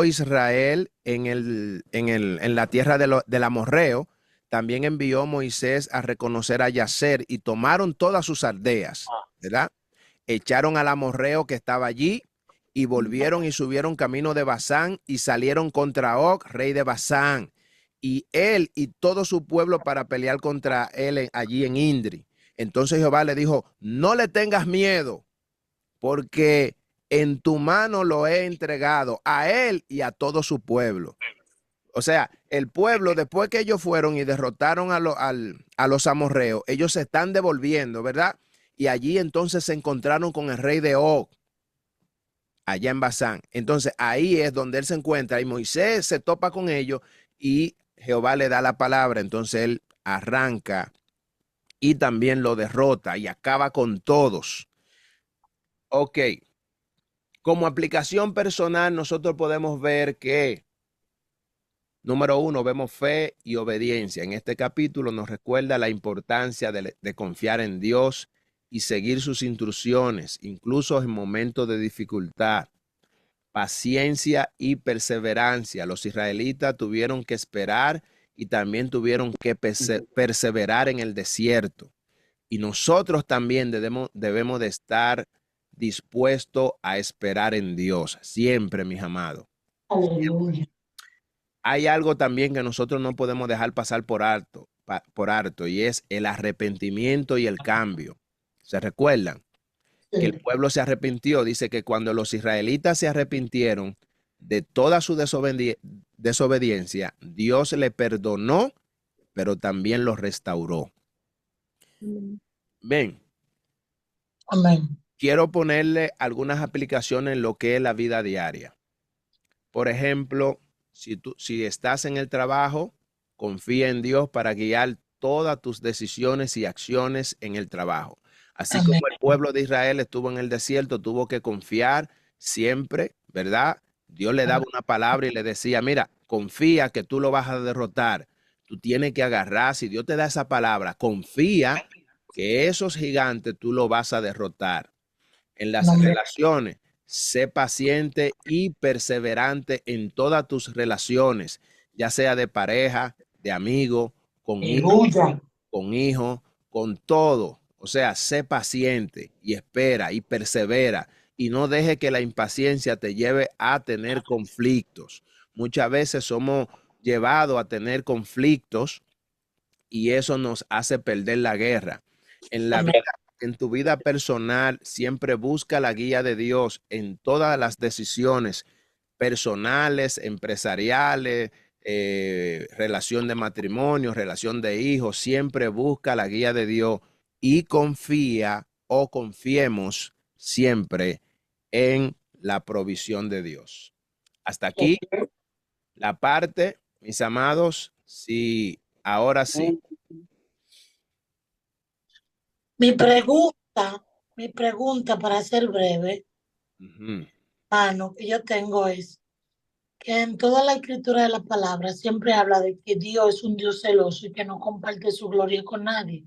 Israel en la tierra del amorreo. También envió Moisés a reconocer a Yaser y tomaron todas sus aldeas, ¿verdad? Echaron al amorreo que estaba allí y volvieron y subieron camino de Basán y salieron contra Og, rey de Basán, y él y todo su pueblo para pelear contra él allí en Indri. Entonces Jehová le dijo, no le tengas miedo, porque en tu mano lo he entregado a él y a todo su pueblo. O sea, el pueblo, después que ellos fueron y derrotaron a los amorreos, ellos se están devolviendo, ¿verdad? Y allí entonces se encontraron con el rey de Og, allá en Basán. Entonces ahí es donde él se encuentra y Moisés se topa con ellos y Jehová le da la palabra. Entonces él arranca y también lo derrota y acaba con todos. Ok. Como aplicación personal, nosotros podemos ver que, número 1, vemos fe y obediencia. En este capítulo nos recuerda la importancia de confiar en Dios y seguir sus instrucciones, incluso en momentos de dificultad. Paciencia y perseverancia. Los israelitas tuvieron que esperar y también tuvieron que perseverar en el desierto. Y nosotros también debemos de estar dispuestos a esperar en Dios. Siempre, mis amados. Aleluya. Hay algo también que nosotros no podemos dejar pasar por alto, y es el arrepentimiento y el cambio. ¿Se recuerdan? Que el pueblo se arrepintió. Dice que cuando los israelitas se arrepintieron de toda su desobediencia, Dios le perdonó, pero también los restauró. Ven. Amén. Quiero ponerle algunas aplicaciones en lo que es la vida diaria. Por ejemplo, si estás en el trabajo, confía en Dios para guiar todas tus decisiones y acciones en el trabajo. Así como el pueblo de Israel estuvo en el desierto, tuvo que confiar siempre, ¿verdad? Dios le daba una palabra y le decía, mira, confía que tú lo vas a derrotar. Tú tienes que agarrar, si Dios te da esa palabra, confía que esos gigantes tú lo vas a derrotar. En las relaciones, sé paciente y perseverante en todas tus relaciones, ya sea de pareja, de amigo, con hijo, con todo. O sea, sé paciente y espera y persevera y no deje que la impaciencia te lleve a tener conflictos. Muchas veces somos llevados a tener conflictos y eso nos hace perder la guerra. En tu vida personal, siempre busca la guía de Dios en todas las decisiones personales, empresariales, relación de matrimonio, relación de hijos. Siempre busca la guía de Dios y confía o confiemos siempre en la provisión de Dios. Hasta aquí la parte, mis amados. Sí, ahora sí. Mi pregunta para ser breve, que yo tengo es que en toda la escritura de la palabra siempre habla de que Dios es un Dios celoso y que no comparte su gloria con nadie.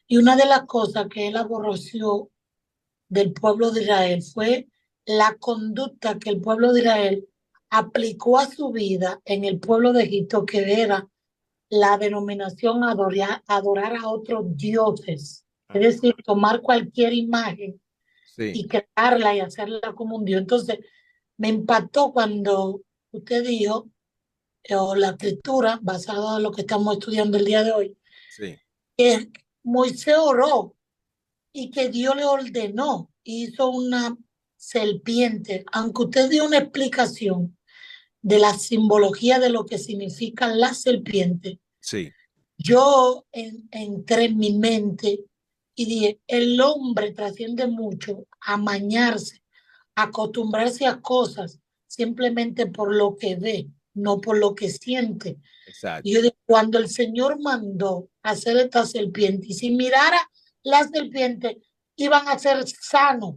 Y una de las cosas que él aborreció del pueblo de Israel fue la conducta que el pueblo de Israel aplicó a su vida en el pueblo de Egipto, que era la denominación adorar a otros dioses. Es decir, tomar cualquier imagen y crearla y hacerla como un dios. Entonces, me impactó cuando usted dijo, o la escritura, basada en lo que estamos estudiando el día de hoy, que Moisés oró y que Dios le ordenó, hizo una serpiente, aunque usted dio una explicación de la simbología de lo que significa la serpiente. Yo entré en mi mente y dije, el hombre trasciende mucho a mañarse, a acostumbrarse a cosas simplemente por lo que ve, no por lo que siente. Y yo dije, cuando el Señor mandó hacer esta serpiente, y si mirara la serpiente, iban a ser sanos,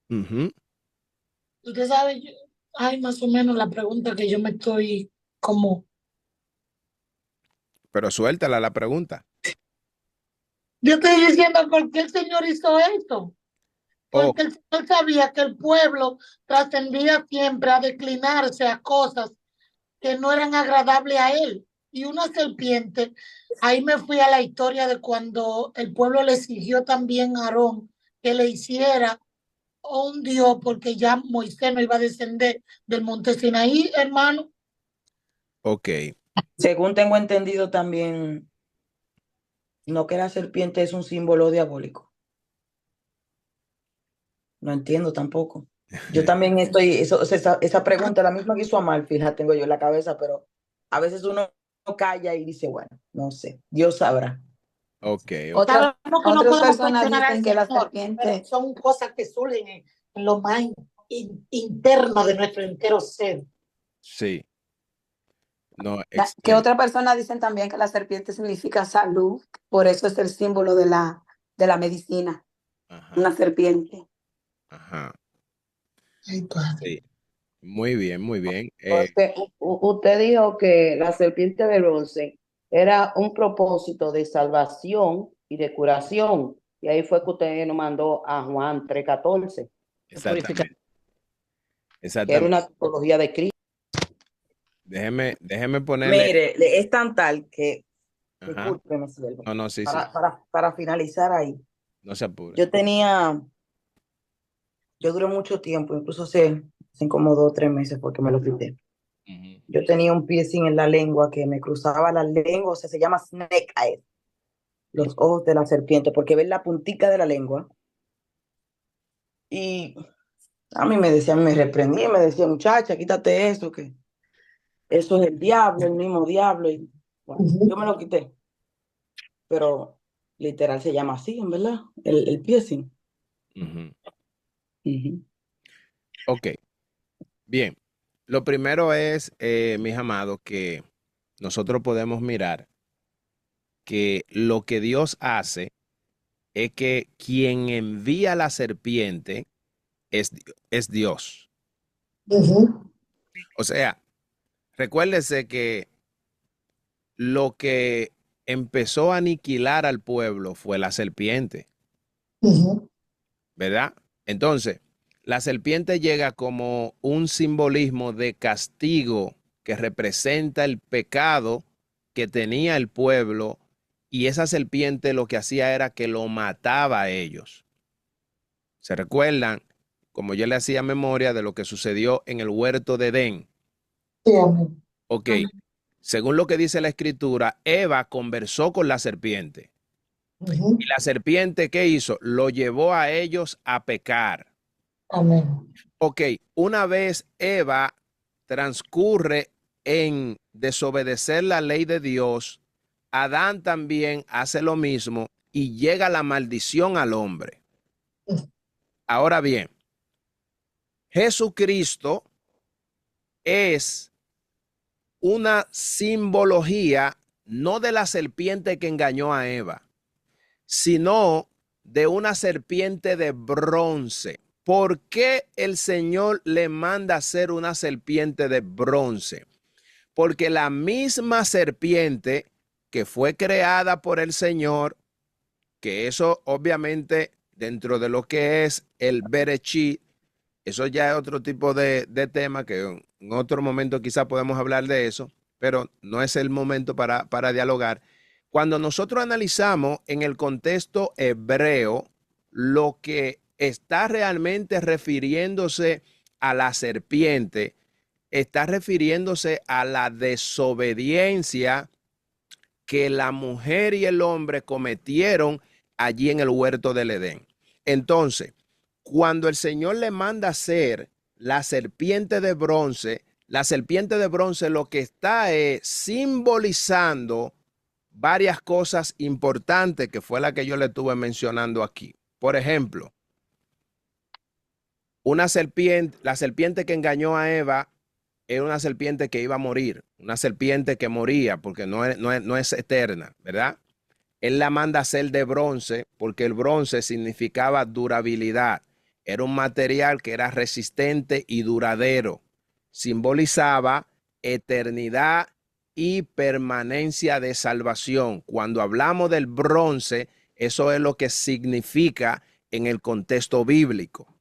Ujú. Usted sabe, hay más o menos la pregunta que yo me estoy como, Pero suéltala la pregunta. yo estoy diciendo por qué el Señor hizo esto. Oh, Porque el Señor sabía que el pueblo trascendía siempre a declinarse a cosas que no eran agradables a él. Y una serpiente, ahí me fui a la historia de cuando el pueblo le exigió también a Aarón que le hiciera un Dios, porque ya Moisés no iba a descender del monte Sinaí, hermano. ok. Según tengo entendido también, no que la serpiente es un símbolo diabólico. No entiendo tampoco. Yo también estoy, esa pregunta, la misma que hizo Amal, fíjate, tengo yo en la cabeza, pero a veces uno calla y dice, bueno, no sé, Dios sabrá. Ok, ok. Otras, Sabemos que no otras podemos personas cuestionar al dicen que la Señor, pero serpiente, son cosas que surgen en lo más interno de nuestro entero ser. Sí. No, que excelente. otras personas dicen también que la serpiente significa salud, por eso es el símbolo de la medicina, Ajá, una serpiente. ajá. Ay, padre. Sí. Muy bien, muy bien. Usted dijo que la serpiente de bronce era un propósito de salvación y de curación. Y ahí fue que usted nos mandó a Juan 3:14, Exactamente. que era Exactamente. una tipología de Cristo. Déjeme ponerle. Mire, es tan tal que, Ajá. discúlpeme, siervo, No, no, sí, sí. para finalizar ahí, No se apure. yo duré mucho tiempo, incluso hace como 2 o 3 meses porque me lo quité. Ujú. Yo tenía un piercing en la lengua que me cruzaba la lengua, o sea, se llama snake eye, los ojos de la serpiente, porque ven la puntica de la lengua. Y a mí me decían, me reprendía, me decía, muchacha, quítate eso, que eso es el diablo, el mismo diablo. Y bueno, yo me lo quité, pero literal se llama así, en verdad, el piercing. Ujú. Ujú. Ok, bien. Lo primero es, mis amados, que nosotros podemos mirar que lo que Dios hace es que quien envía la serpiente es Dios. Ujú, O sea, recuérdese que lo que empezó a aniquilar al pueblo fue la serpiente, ujú, ¿verdad? Entonces, la serpiente llega como un simbolismo de castigo que representa el pecado que tenía el pueblo, y esa serpiente lo que hacía era que lo mataba a ellos. ¿Se recuerdan? Como yo le hacía memoria de lo que sucedió en el huerto de Edén. sí, amén. Ok, según lo que dice la escritura, Eva conversó con la serpiente. Ujú, Y la serpiente, ¿qué hizo? Lo llevó a ellos a pecar. amén. Ok, una vez Eva transcurre en desobedecer la ley de Dios, Adán también hace lo mismo y llega la maldición al hombre. Ahora bien, Jesucristo es una simbología no de la serpiente que engañó a Eva, sino de una serpiente de bronce. ¿Por qué el Señor le manda hacer una serpiente de bronce? Porque la misma serpiente que fue creada por el Señor, que eso obviamente dentro de lo que es el Berechí, eso ya es otro tipo de tema que en otro momento quizá podemos hablar de eso, pero no es el momento para dialogar. Cuando nosotros analizamos en el contexto hebreo, lo que está realmente refiriéndose a la serpiente, está refiriéndose a la desobediencia que la mujer y el hombre cometieron allí en el huerto del Edén. Entonces, cuando el Señor le manda hacer la serpiente de bronce, la serpiente de bronce lo que está es simbolizando varias cosas importantes, que fue la que yo le estuve mencionando aquí. Por ejemplo, una serpiente, la serpiente que engañó a Eva era una serpiente que iba a morir, una serpiente que moría porque no es eterna, ¿verdad? Él la manda a hacer de bronce porque el bronce significaba durabilidad. Era un material que era resistente y duradero. Simbolizaba eternidad y permanencia de salvación. Cuando hablamos del bronce, eso es lo que significa en el contexto bíblico.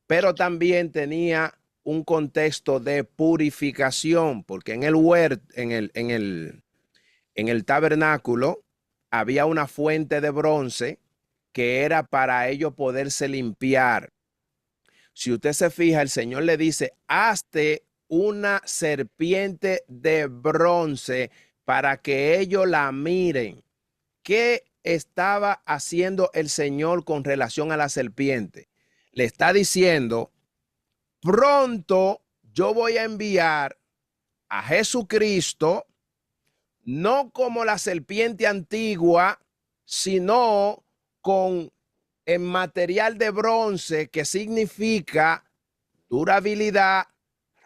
Pero también tenía un contexto de purificación, porque en el huerto, en el tabernáculo había una fuente de bronce que era para ellos poderse limpiar. Si usted se fija, el Señor le dice, hazte una serpiente de bronce para que ellos la miren. ¿Qué estaba haciendo el Señor con relación a la serpiente? Le está diciendo, pronto yo voy a enviar a Jesucristo, no como la serpiente antigua, sino con el material de bronce, que significa durabilidad,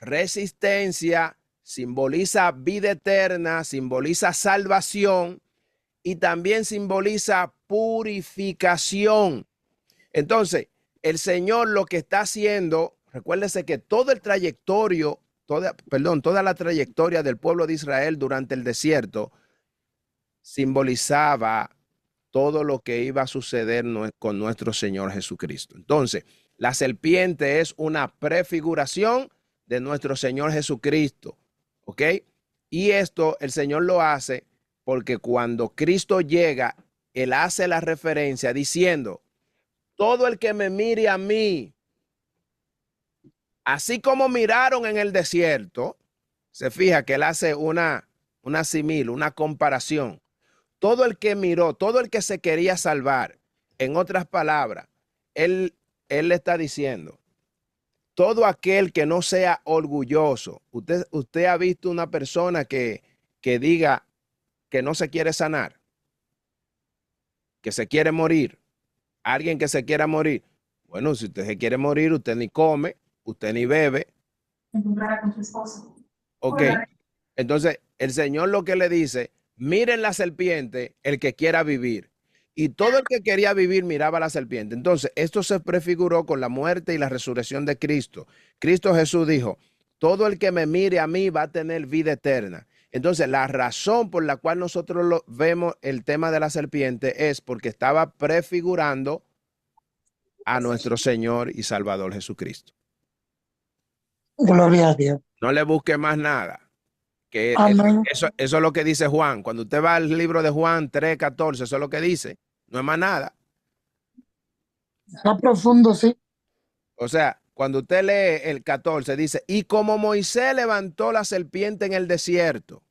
resistencia, simboliza vida eterna, simboliza salvación y también simboliza purificación. Entonces, el Señor lo que está haciendo, recuérdese que todo el trayectorio, toda la trayectoria del pueblo de Israel durante el desierto simbolizaba todo lo que iba a suceder con nuestro Señor Jesucristo. Entonces, la serpiente es una prefiguración de nuestro Señor Jesucristo, ¿ok? Y esto el Señor lo hace porque cuando Cristo llega, Él hace la referencia diciendo, todo el que me mire a mí, así como miraron en el desierto, se fija que Él hace una simil, una comparación. Todo el que miró, todo el que se quería salvar, en otras palabras, él le está diciendo, todo aquel que no sea orgulloso. Usted ha visto una persona que diga que no se quiere sanar, que se quiere morir, alguien que se quiera morir. Bueno, si usted se quiere morir, usted ni come, usted ni bebe. Ok, entonces el Señor lo que le dice, miren la serpiente, el que quiera vivir. Y todo el que quería vivir miraba la serpiente. Entonces, esto se prefiguró con la muerte y la resurrección de Cristo. Cristo Jesús dijo, todo el que me mire a mí va a tener vida eterna. Entonces, la razón por la cual nosotros vemos el tema de la serpiente es porque estaba prefigurando a nuestro Señor y Salvador Jesucristo. Gloria a Dios. No le busque más nada. Que Amén. eso es lo que dice Juan. Cuando usted va al libro de Juan 3:14, eso es lo que dice. No es más nada. Está profundo, sí. O sea, cuando usted lee el 14, dice, y como Moisés levantó la serpiente en el desierto,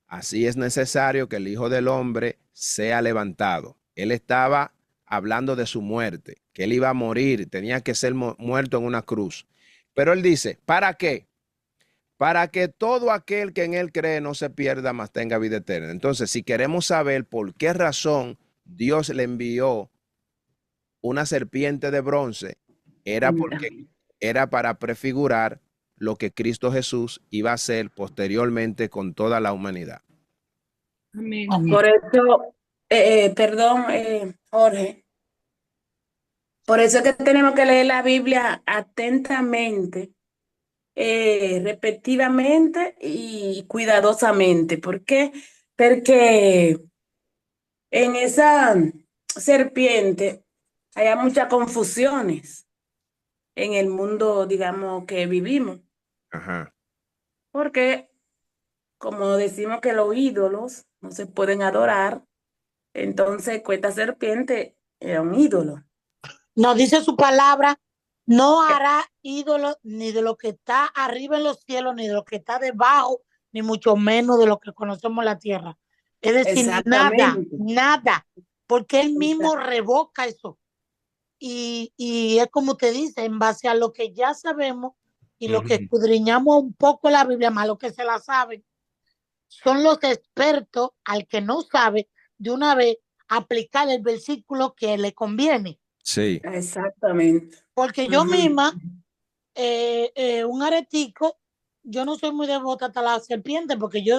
así es necesario que el Hijo del Hombre sea levantado. Él estaba hablando de su muerte, que él iba a morir, tenía que ser muerto en una cruz. Pero él dice, ¿para qué? Para que todo aquel que en él cree no se pierda, mas tenga vida eterna. Entonces, si queremos saber por qué razón Dios le envió una serpiente de bronce, era porque era para prefigurar lo que Cristo Jesús iba a hacer posteriormente con toda la humanidad. Amén. Por eso, perdón, Jorge, por eso es que tenemos que leer la Biblia atentamente, repetitivamente y cuidadosamente. ¿Por qué? Porque en esa serpiente hay muchas confusiones en el mundo, digamos, que vivimos. Ajá. Porque, como decimos que los ídolos no se pueden adorar, entonces esta serpiente era un ídolo. Nos dice su palabra, no hará ídolo ni de lo que está arriba en los cielos, ni de lo que está debajo, ni mucho menos de lo que conocemos en la tierra. Es decir, nada, porque él mismo revoca eso. Y es como usted dice, en base a lo que ya sabemos y lo que escudriñamos un poco la Biblia, más lo que se la saben, son los expertos al que no sabe de una vez aplicar el versículo que le conviene. Sí. Exactamente. Porque yo misma, un aretico, yo no soy muy devota hasta la serpiente, porque yo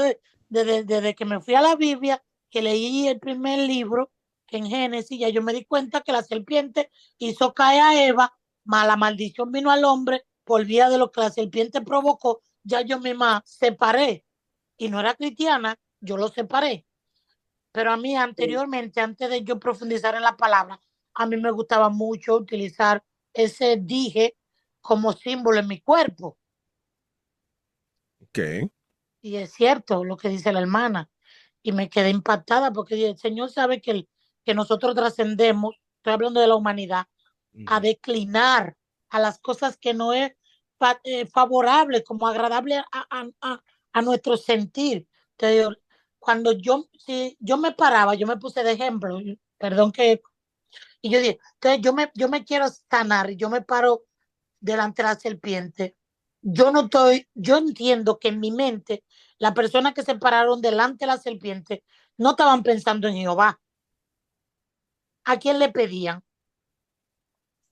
desde que me fui a la Biblia, que leí el primer libro en Génesis, ya yo me di cuenta que la serpiente hizo caer a Eva Mas la maldición vino al hombre por vía de lo que la serpiente provocó. Ya yo misma separé. Y no era cristiana, yo lo separé. Pero a mí anteriormente, antes de yo profundizar en la palabra, a mí me gustaba mucho utilizar ese dije como símbolo en mi cuerpo. Ok. Y es cierto lo que dice la hermana. Y me quedé impactada porque el Señor sabe que nosotros trascendemos, estoy hablando de la humanidad, a declinar a las cosas que no es favorable, como agradable a nuestro sentir. Entonces, cuando si yo me paraba, yo me puse de ejemplo, perdón que, y yo dije, entonces yo me quiero sanar, y yo me paro delante de la serpiente. Yo entiendo que en mi mente, las personas que se pararon delante de la serpiente no estaban pensando en Jehová. ¿A quién le pedían?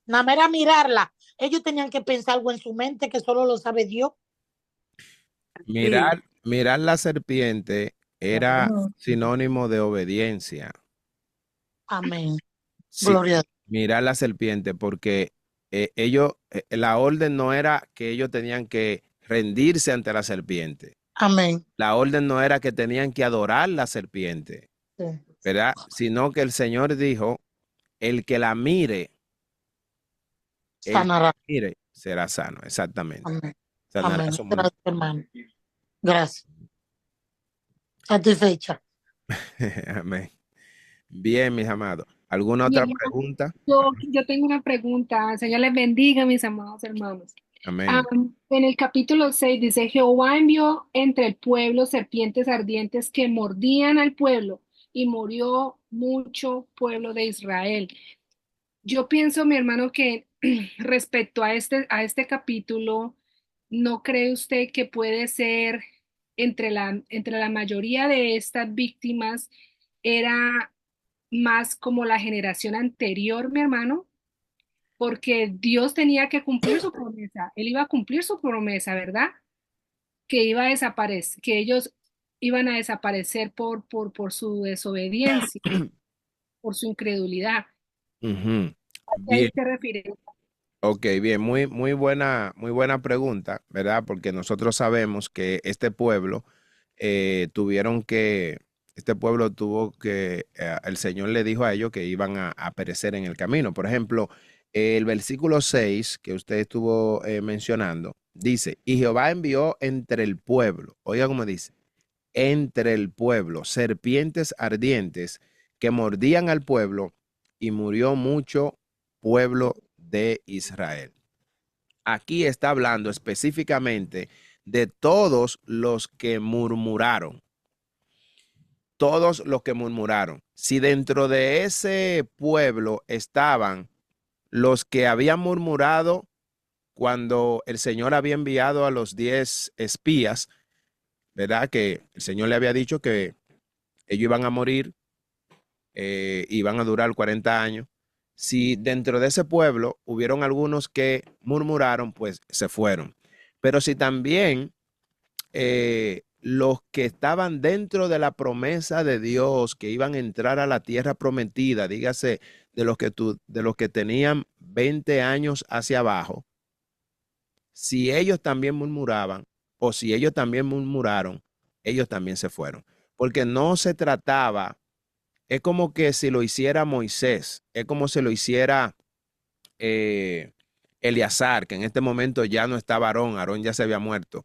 Nada más era mirarla. Ellos tenían que pensar algo en su mente que solo lo sabe Dios. Mirar la serpiente era sinónimo de obediencia. Amén. Sí, Gloria a Dios. mirar la serpiente, porque la orden no era que ellos tenían que rendirse ante la serpiente. Amén. La orden no era que tenían que adorar la serpiente, Sí. ¿verdad? Sino que el Señor dijo, el que la mire, Sanará. mire, será sano, exactamente. Amén. Sanará Amén. su mundo. Gracias, hermano. Gracias. Satisfecha. Amén. Bien, mis amados. ¿Alguna Mi otra hermano, pregunta? yo tengo una pregunta. Señor les bendiga, mis amados hermanos. Amén. En el capítulo 6 dice, Jehová envió entre el pueblo serpientes ardientes que mordían al pueblo y murió mucho pueblo de Israel. Yo pienso, mi hermano, que respecto a este capítulo, ¿no cree usted que puede ser entre la mayoría de estas víctimas era más como la generación anterior, mi hermano? Porque Dios tenía que cumplir su promesa, Él iba a cumplir su promesa, ¿verdad? Que iba a desaparecer, que ellos iban a desaparecer por su desobediencia, por su incredulidad. Ujú. ¿A Bien. qué se refiere? Ok, bien, muy buena pregunta, ¿verdad? Porque nosotros sabemos que este pueblo tuvo que, el Señor le dijo a ellos que iban a perecer en el camino. Por ejemplo, el versículo 6 que usted estuvo mencionando, dice, y Jehová envió entre el pueblo, oiga cómo dice, entre el pueblo, serpientes ardientes que mordían al pueblo y murió mucho pueblo de Israel. Aquí está hablando específicamente de todos los que murmuraron. Todos los que murmuraron. Si dentro de ese pueblo estaban los que habían murmurado cuando el Señor había enviado a los 10 espías, ¿verdad? Que el Señor le había dicho que ellos iban a morir, iban a durar 40 años. Si dentro de ese pueblo hubieron algunos que murmuraron, pues se fueron. Pero si también los que estaban dentro de la promesa de Dios, que iban a entrar a la tierra prometida, dígase, de los que tenían 20 años hacia abajo, si ellos también murmuraban o si ellos también murmuraron, ellos también se fueron. Porque no se trataba, es como que si lo hiciera Moisés, es como si lo hiciera Eleazar, que en este momento ya no estaba Aarón, Aarón ya se había muerto.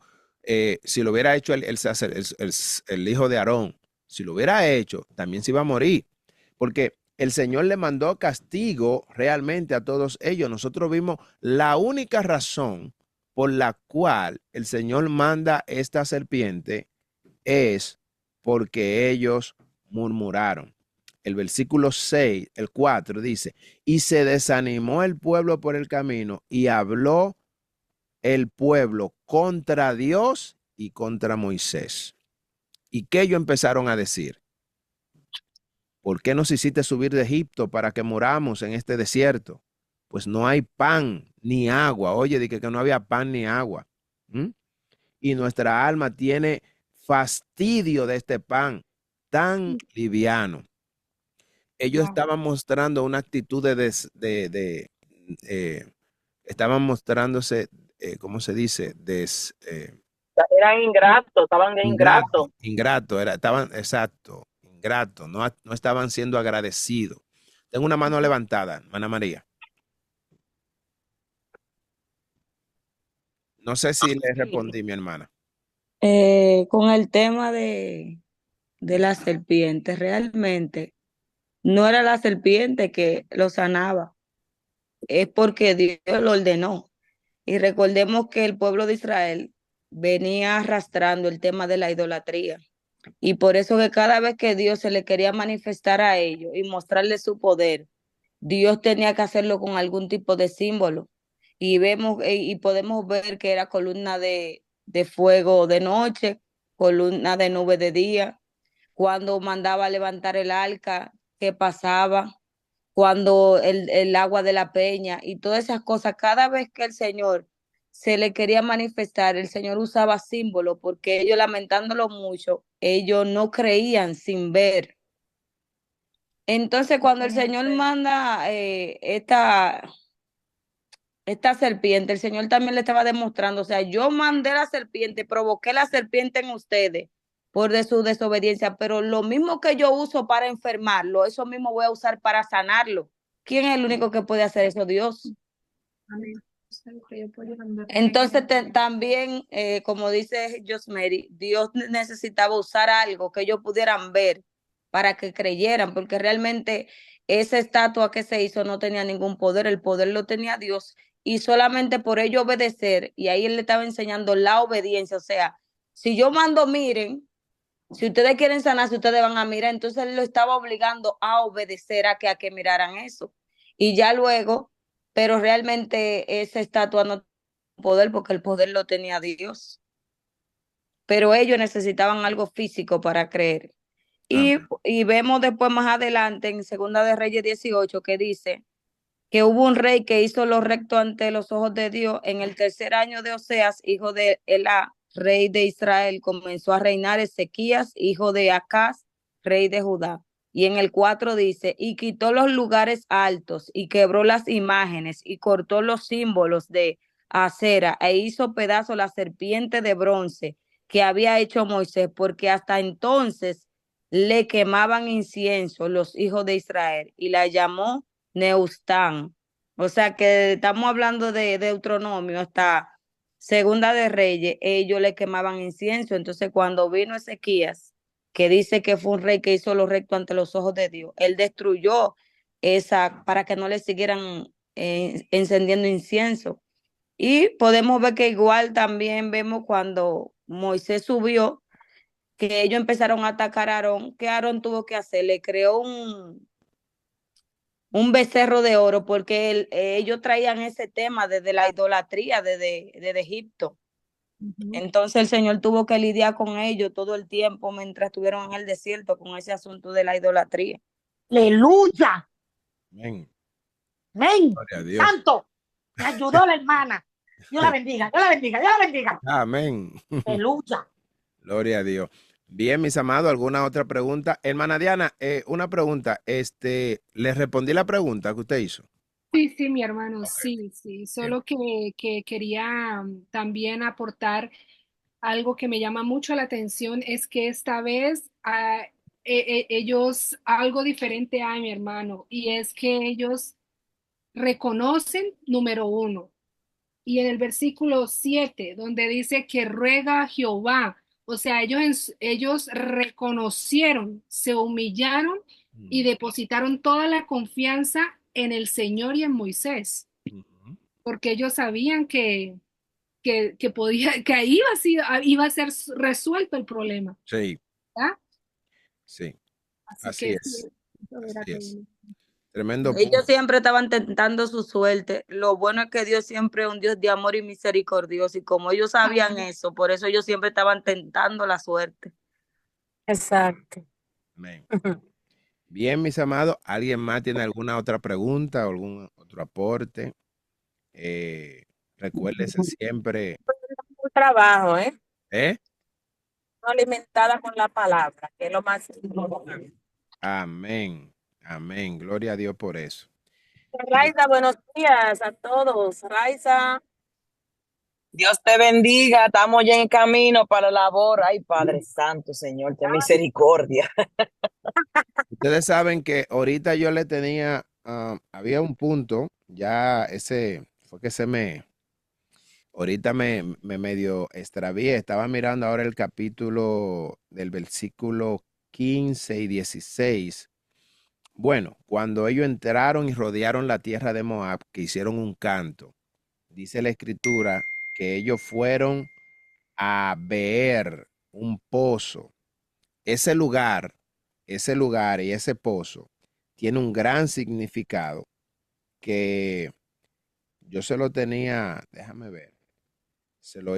Si lo hubiera hecho el hijo de Aarón, si lo hubiera hecho, también se iba a morir, porque el Señor le mandó castigo realmente a todos ellos. Nosotros vimos la única razón por la cual el Señor manda esta serpiente es porque ellos murmuraron. El versículo 6, el 4 dice, y se desanimó el pueblo por el camino y habló el pueblo contra Dios y contra Moisés. ¿Y qué ellos empezaron a decir? ¿Por qué nos hiciste subir de Egipto para que moramos en este desierto? Pues no hay pan ni agua. Oye, dije que no había pan ni agua. Y nuestra alma tiene fastidio de este pan tan liviano. Ellos estaban mostrando una actitud estaban mostrándose, ¿cómo se dice? Eran ingratos, estaban de ingratos. Ingrato, estaban, exacto, ingrato, no estaban siendo agradecidos. Tengo una mano levantada, hermana María. No sé si le respondí, mi hermana. Con el tema de la serpiente, realmente no era la serpiente que lo sanaba, es porque Dios lo ordenó. Y recordemos que el pueblo de Israel venía arrastrando el tema de la idolatría. Y por eso que cada vez que Dios se le quería manifestar a ellos y mostrarle su poder, Dios tenía que hacerlo con algún tipo de símbolo. Y vemos y podemos ver que era columna de fuego de noche, columna de nube de día, cuando mandaba a levantar el arca, qué pasaba, cuando el agua de la peña y todas esas cosas, cada vez que el Señor se le quería manifestar, el Señor usaba símbolos, porque ellos, lamentándolo mucho, ellos no creían sin ver. Entonces, cuando el Señor manda esta serpiente, el Señor también le estaba demostrando, o sea, yo mandé la serpiente, provoqué la serpiente en ustedes por de su desobediencia, pero lo mismo que yo uso para enfermarlo, eso mismo voy a usar para sanarlo. ¿Quién es el único que puede hacer eso? Dios. Amén. Entonces también, como dice Josmeri, Dios necesitaba usar algo que ellos pudieran ver para que creyeran, porque realmente esa estatua que se hizo no tenía ningún poder, el poder lo tenía Dios, y solamente por ello obedecer, y ahí él le estaba enseñando la obediencia, o sea, si yo mando, miren, si ustedes quieren sanar, si ustedes van a mirar, entonces él lo estaba obligando a obedecer a que miraran eso. Y ya luego, pero realmente esa estatua no tenía poder porque el poder lo tenía Dios. Pero ellos necesitaban algo físico para creer. Y vemos después más adelante en Segunda de Reyes 18 que dice que hubo un rey que hizo lo recto ante los ojos de Dios. En el tercer año de Oseas, hijo de Elá, rey de Israel, comenzó a reinar Ezequías, hijo de Acaz, rey de Judá. Y en el 4 dice, y quitó los lugares altos, y quebró las imágenes, y cortó los símbolos de acera, e hizo pedazo la serpiente de bronce que había hecho Moisés, porque hasta entonces le quemaban incienso los hijos de Israel, y la llamó Neustán. O sea que estamos hablando de Deuteronomio hasta Segunda de Reyes, ellos le quemaban incienso. Entonces cuando vino Ezequías, que dice que fue un rey que hizo lo recto ante los ojos de Dios, él destruyó esa para que no le siguieran encendiendo incienso. Y podemos ver que igual también vemos cuando Moisés subió, que ellos empezaron a atacar a Aarón. ¿Qué Aarón tuvo que hacer? Le creó un becerro de oro, porque ellos traían ese tema desde la idolatría desde Egipto. Entonces el Señor tuvo que lidiar con ellos todo el tiempo mientras estuvieron en el desierto con ese asunto de la idolatría. Aleluya. Amén. Amén. Gloria a Dios. Santo. Me ayudó la hermana. Dios la bendiga, Dios la bendiga, Dios la bendiga. Amén. Aleluya. Gloria a Dios. Bien, mis amados, ¿alguna otra pregunta? Hermana Diana, una pregunta. ¿Le respondí la pregunta que usted hizo? Sí, sí, mi hermano, sí, sí. Solo que quería también aportar algo que me llama mucho la atención, es que esta vez ellos, algo diferente hay, mi hermano, y es que ellos reconocen, número uno, y en el versículo 7, donde dice que ruega a Jehová, o sea, ellos reconocieron, se humillaron y depositaron toda la confianza en el Señor y en Moisés, porque ellos sabían que podía, que ahí iba a ser resuelto el problema. Sí. ¿Verdad? Sí. Así que sí, eso era Así es. todo. Tremendo punto. Ellos siempre estaban tentando su suerte. Lo bueno es que Dios siempre es un Dios de amor y misericordioso. Y como ellos sabían eso, por eso ellos siempre estaban tentando la suerte. Exacto. Amén. Bien, mis amados, ¿alguien más tiene alguna otra pregunta o algún otro aporte? Recuérdese siempre. Un trabajo, ¿eh? ¿Eh? Alimentada con la palabra, que es lo más importante. Amén. Amén. Gloria a Dios por eso. Raiza, buenos días a todos. Raiza. Dios te bendiga. Estamos ya en camino para la labor. Ay, Padre Santo, Señor, ten misericordia. Ustedes saben que ahorita yo le tenía, había un punto, ya ese fue que ahorita me medio extravié. Estaba mirando ahora el capítulo del versículo 15 y 16. Bueno, cuando ellos entraron y rodearon la tierra de Moab, que hicieron un canto, dice la escritura que ellos fueron a ver un pozo. Ese lugar y ese pozo tiene un gran significado que yo se lo tenía, déjame ver, se lo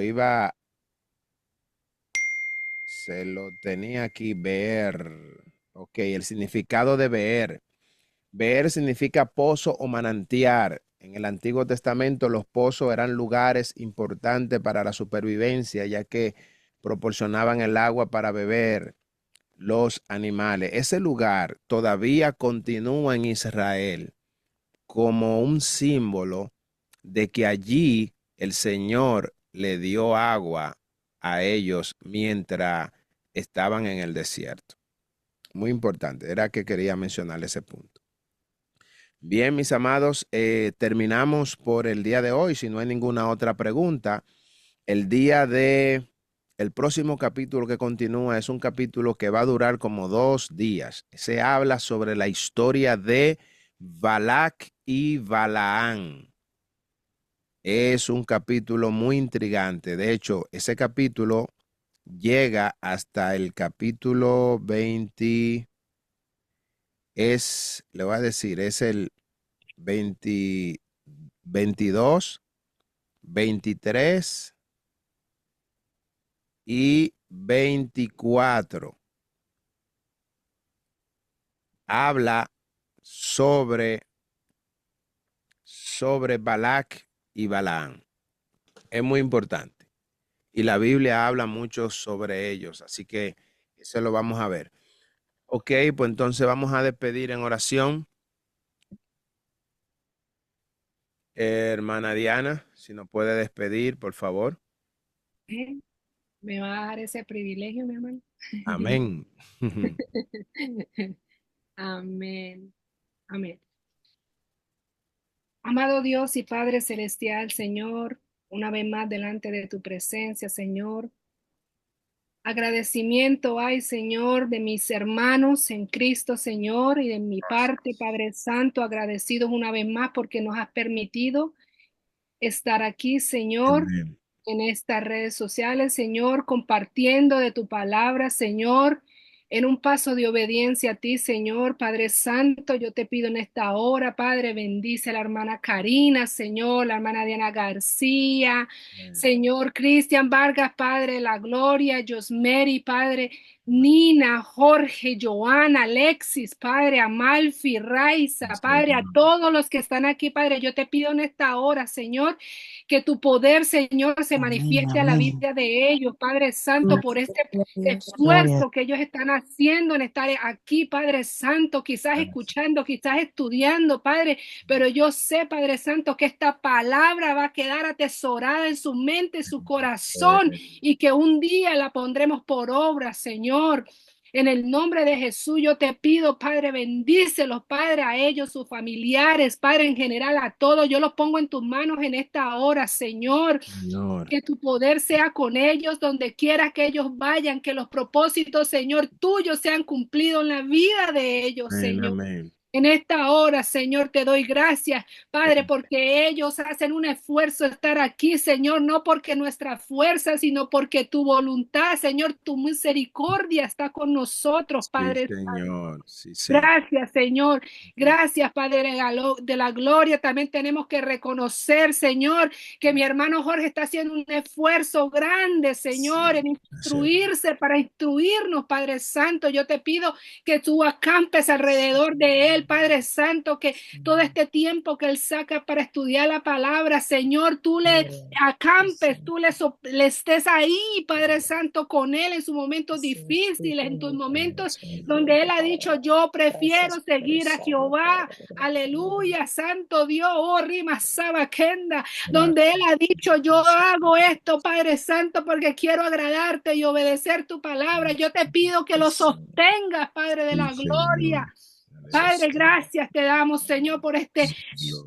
tenía aquí, ver. Ok, el significado de ver. Ver significa pozo o manantial. En el Antiguo Testamento los pozos eran lugares importantes para la supervivencia, ya que proporcionaban el agua para beber los animales. Ese lugar todavía continúa en Israel como un símbolo de que allí el Señor le dio agua a ellos mientras estaban en el desierto. Muy importante, era que quería mencionar ese punto. Bien, mis amados, terminamos por el día de hoy. Si no hay ninguna otra pregunta, el próximo capítulo que continúa es un capítulo que va a durar como 2 días. Se habla sobre la historia de Balac y Balaán. Es un capítulo muy intrigante. De hecho, ese capítulo llega hasta el capítulo 20. Le voy a decir, es el 22, 23 y 24. Habla sobre Balac y Balaán. Es muy importante. Y la Biblia habla mucho sobre ellos. Así que eso lo vamos a ver. Ok, pues entonces vamos a despedir en oración. Hermana Diana, si nos puede despedir, por favor. ¿Me va a dar ese privilegio, mi hermano? Amén. Amén. Amén. Amado Dios y Padre Celestial, Señor, una vez más delante de tu presencia, Señor. Agradecimiento hay, Señor, de mis hermanos en Cristo, Señor, y de mi parte, Padre Santo, agradecidos una vez más porque nos has permitido estar aquí, Señor, Amén. en estas redes sociales, Señor, compartiendo de tu palabra, Señor, en un paso de obediencia a ti, Señor, Padre Santo. Yo te pido en esta hora, Padre, bendice a la hermana Karina, Señor, la hermana Diana García, Señor, Cristian Vargas, Padre, la Gloria, Josmeri, Padre, Nina, Jorge, Joana, Alexis, Padre, Amalfi, Raiza, Padre, a todos los que están aquí, Padre, yo te pido en esta hora, Señor, que tu poder, Señor, se manifieste a la vida de ellos, Padre Santo, por este esfuerzo que ellos están haciendo en estar aquí, Padre Santo, quizás escuchando, quizás estudiando, Padre, pero yo sé, Padre Santo, que esta palabra va a quedar atesorada en su mente, en su corazón, y que un día la pondremos por obra, Señor. En el nombre de Jesús yo te pido, Padre, bendícelos, Padre, a ellos, sus familiares, Padre, en general a todos. Yo los pongo en tus manos en esta hora, Señor. Que tu poder sea con ellos donde quiera que ellos vayan, que los propósitos, Señor, tuyos sean cumplidos en la vida de ellos, Señor. Amén. En esta hora, Señor, te doy gracias, Padre, porque ellos hacen un esfuerzo de estar aquí, Señor, no porque nuestra fuerza, sino porque tu voluntad, Señor, tu misericordia está con nosotros, Padre. Sí, Señor. Sí, Gracias, Señor. Gracias, Padre de la gloria. También tenemos que reconocer, Señor, que mi hermano Jorge está haciendo un esfuerzo grande, Señor, en instruirse para instruirnos, Padre Santo. Yo te pido que tú acampes alrededor de él, él, Padre Santo, que todo este tiempo que él saca para estudiar la palabra, Señor, tú le acampes, tú le estés ahí, Padre Santo, con él en sus momentos difíciles, en tus momentos donde él ha dicho, yo prefiero seguir a Jehová, aleluya, Santo Dios, oh Rima Sabakenda, donde él ha dicho, yo hago esto, Padre Santo, porque quiero agradarte y obedecer tu palabra. Yo te pido que lo sostengas, Padre de la gloria. Padre, gracias te damos, Señor, por este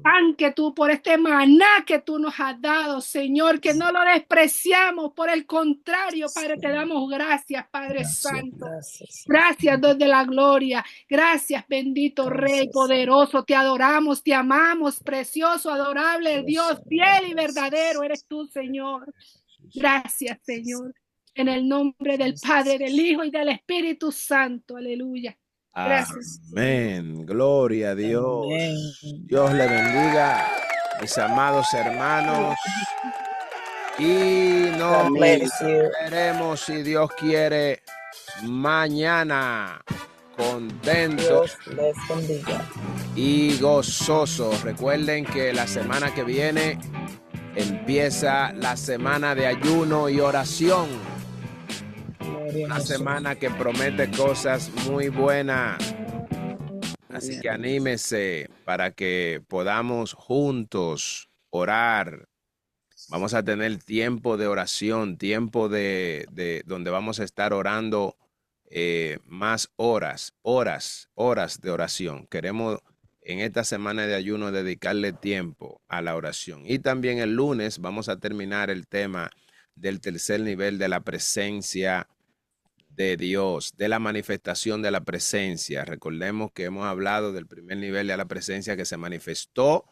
pan que tú, por este maná que tú nos has dado, Señor, que no lo despreciamos, por el contrario, Padre, te damos gracias, Padre Santo. Gracias, Dios de la gloria. Gracias, bendito Rey poderoso. Te adoramos, te amamos, precioso, adorable Dios, fiel y verdadero eres tú, Señor. Gracias, Señor. En el nombre del Padre, del Hijo y del Espíritu Santo. Aleluya. Gracias. Amén. Gloria a Dios. Amén. Dios le bendiga, mis amados hermanos. Y nos veremos, si Dios quiere, mañana, contentos y gozosos. Recuerden que la semana que viene empieza la semana de ayuno y oración. Una semana que promete cosas muy buenas. Así que anímese para que podamos juntos orar. Vamos a tener tiempo de oración, tiempo de donde vamos a estar orando más horas de oración. Queremos en esta semana de ayuno dedicarle tiempo a la oración. Y también el lunes vamos a terminar el tema del tercer nivel de la presencia de Dios, de la manifestación de la presencia. Recordemos que hemos hablado del primer nivel de la presencia que se manifestó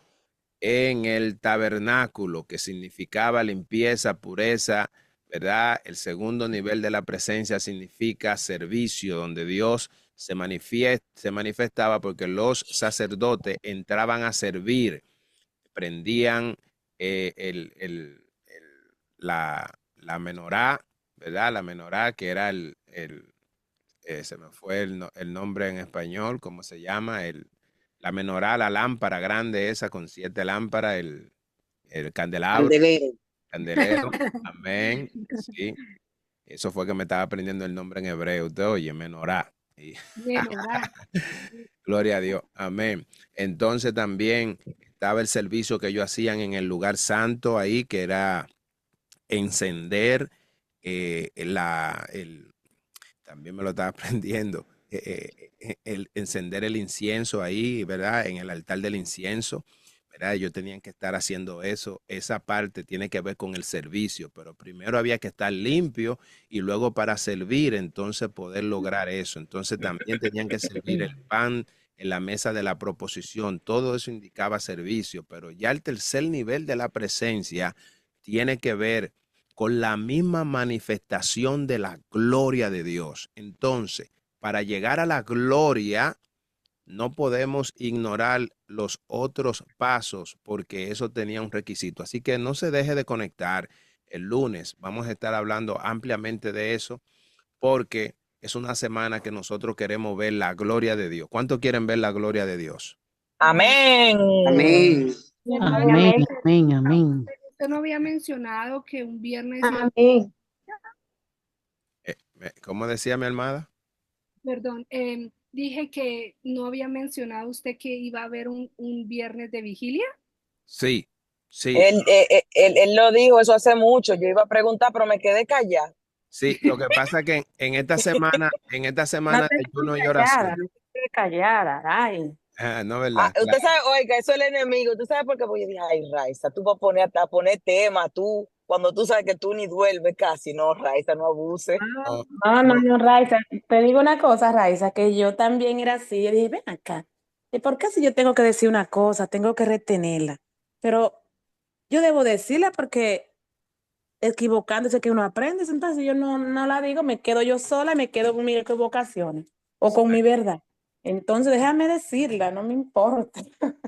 en el tabernáculo, que significaba limpieza, pureza, ¿verdad? El segundo nivel de la presencia significa servicio, donde Dios se manifestaba porque los sacerdotes entraban a servir, prendían la menorá, ¿verdad? La menorá, que era se me fue el nombre en español, ¿cómo se llama? La menorá, la lámpara grande esa con 7 lámparas, el candelabro. Candelero. Amén. Sí. Eso fue que me estaba aprendiendo el nombre en hebreo. Usted oye, menorá. Gloria a Dios. Amén. Entonces también estaba el servicio que ellos hacían en el lugar santo ahí, que era encender también me lo estaba aprendiendo, el encender el incienso ahí, ¿verdad? En el altar del incienso, ¿verdad? Ellos tenían que estar haciendo eso. Esa parte tiene que ver con el servicio, pero primero había que estar limpio y luego para servir, entonces poder lograr eso. Entonces también tenían que servir el pan en la mesa de la proposición. Todo eso indicaba servicio, pero ya el tercer nivel de la presencia tiene que ver con la misma manifestación de la gloria de Dios. Entonces, para llegar a la gloria, no podemos ignorar los otros pasos porque eso tenía un requisito. Así que no se deje de conectar. El lunes vamos a estar hablando ampliamente de eso porque es una semana que nosotros queremos ver la gloria de Dios. ¿Cuántos quieren ver la gloria de Dios? Amén. Amén. Amén, amén, amén. Usted no había mencionado que un viernes... Amén. ¿Cómo decía mi amada? Perdón, dije que no había mencionado usted que iba a haber un viernes de vigilia. Sí, sí. Él lo dijo eso hace mucho. Yo iba a preguntar, pero me quedé callada. Sí, lo que pasa es que en esta semana No de ayuno y oración. no te callada, ay. No, ¿verdad? Usted sabe, oiga, eso es el enemigo. ¿Tú sabes por qué? Porque yo dije, ay, Raiza, tú vas a poner tema, tú, cuando tú sabes que tú ni duermes casi. No, Raiza, no abuse. No, Raiza, te digo una cosa, Raiza, que yo también era así. Yo dije, ven acá, ¿y por qué si yo tengo que decir una cosa, tengo que retenerla? Pero yo debo decirla porque equivocándose que uno aprende, entonces yo no la digo, me quedo yo sola, me quedo con mis equivocaciones o con mi verdad. Entonces déjame decirla, no me importa.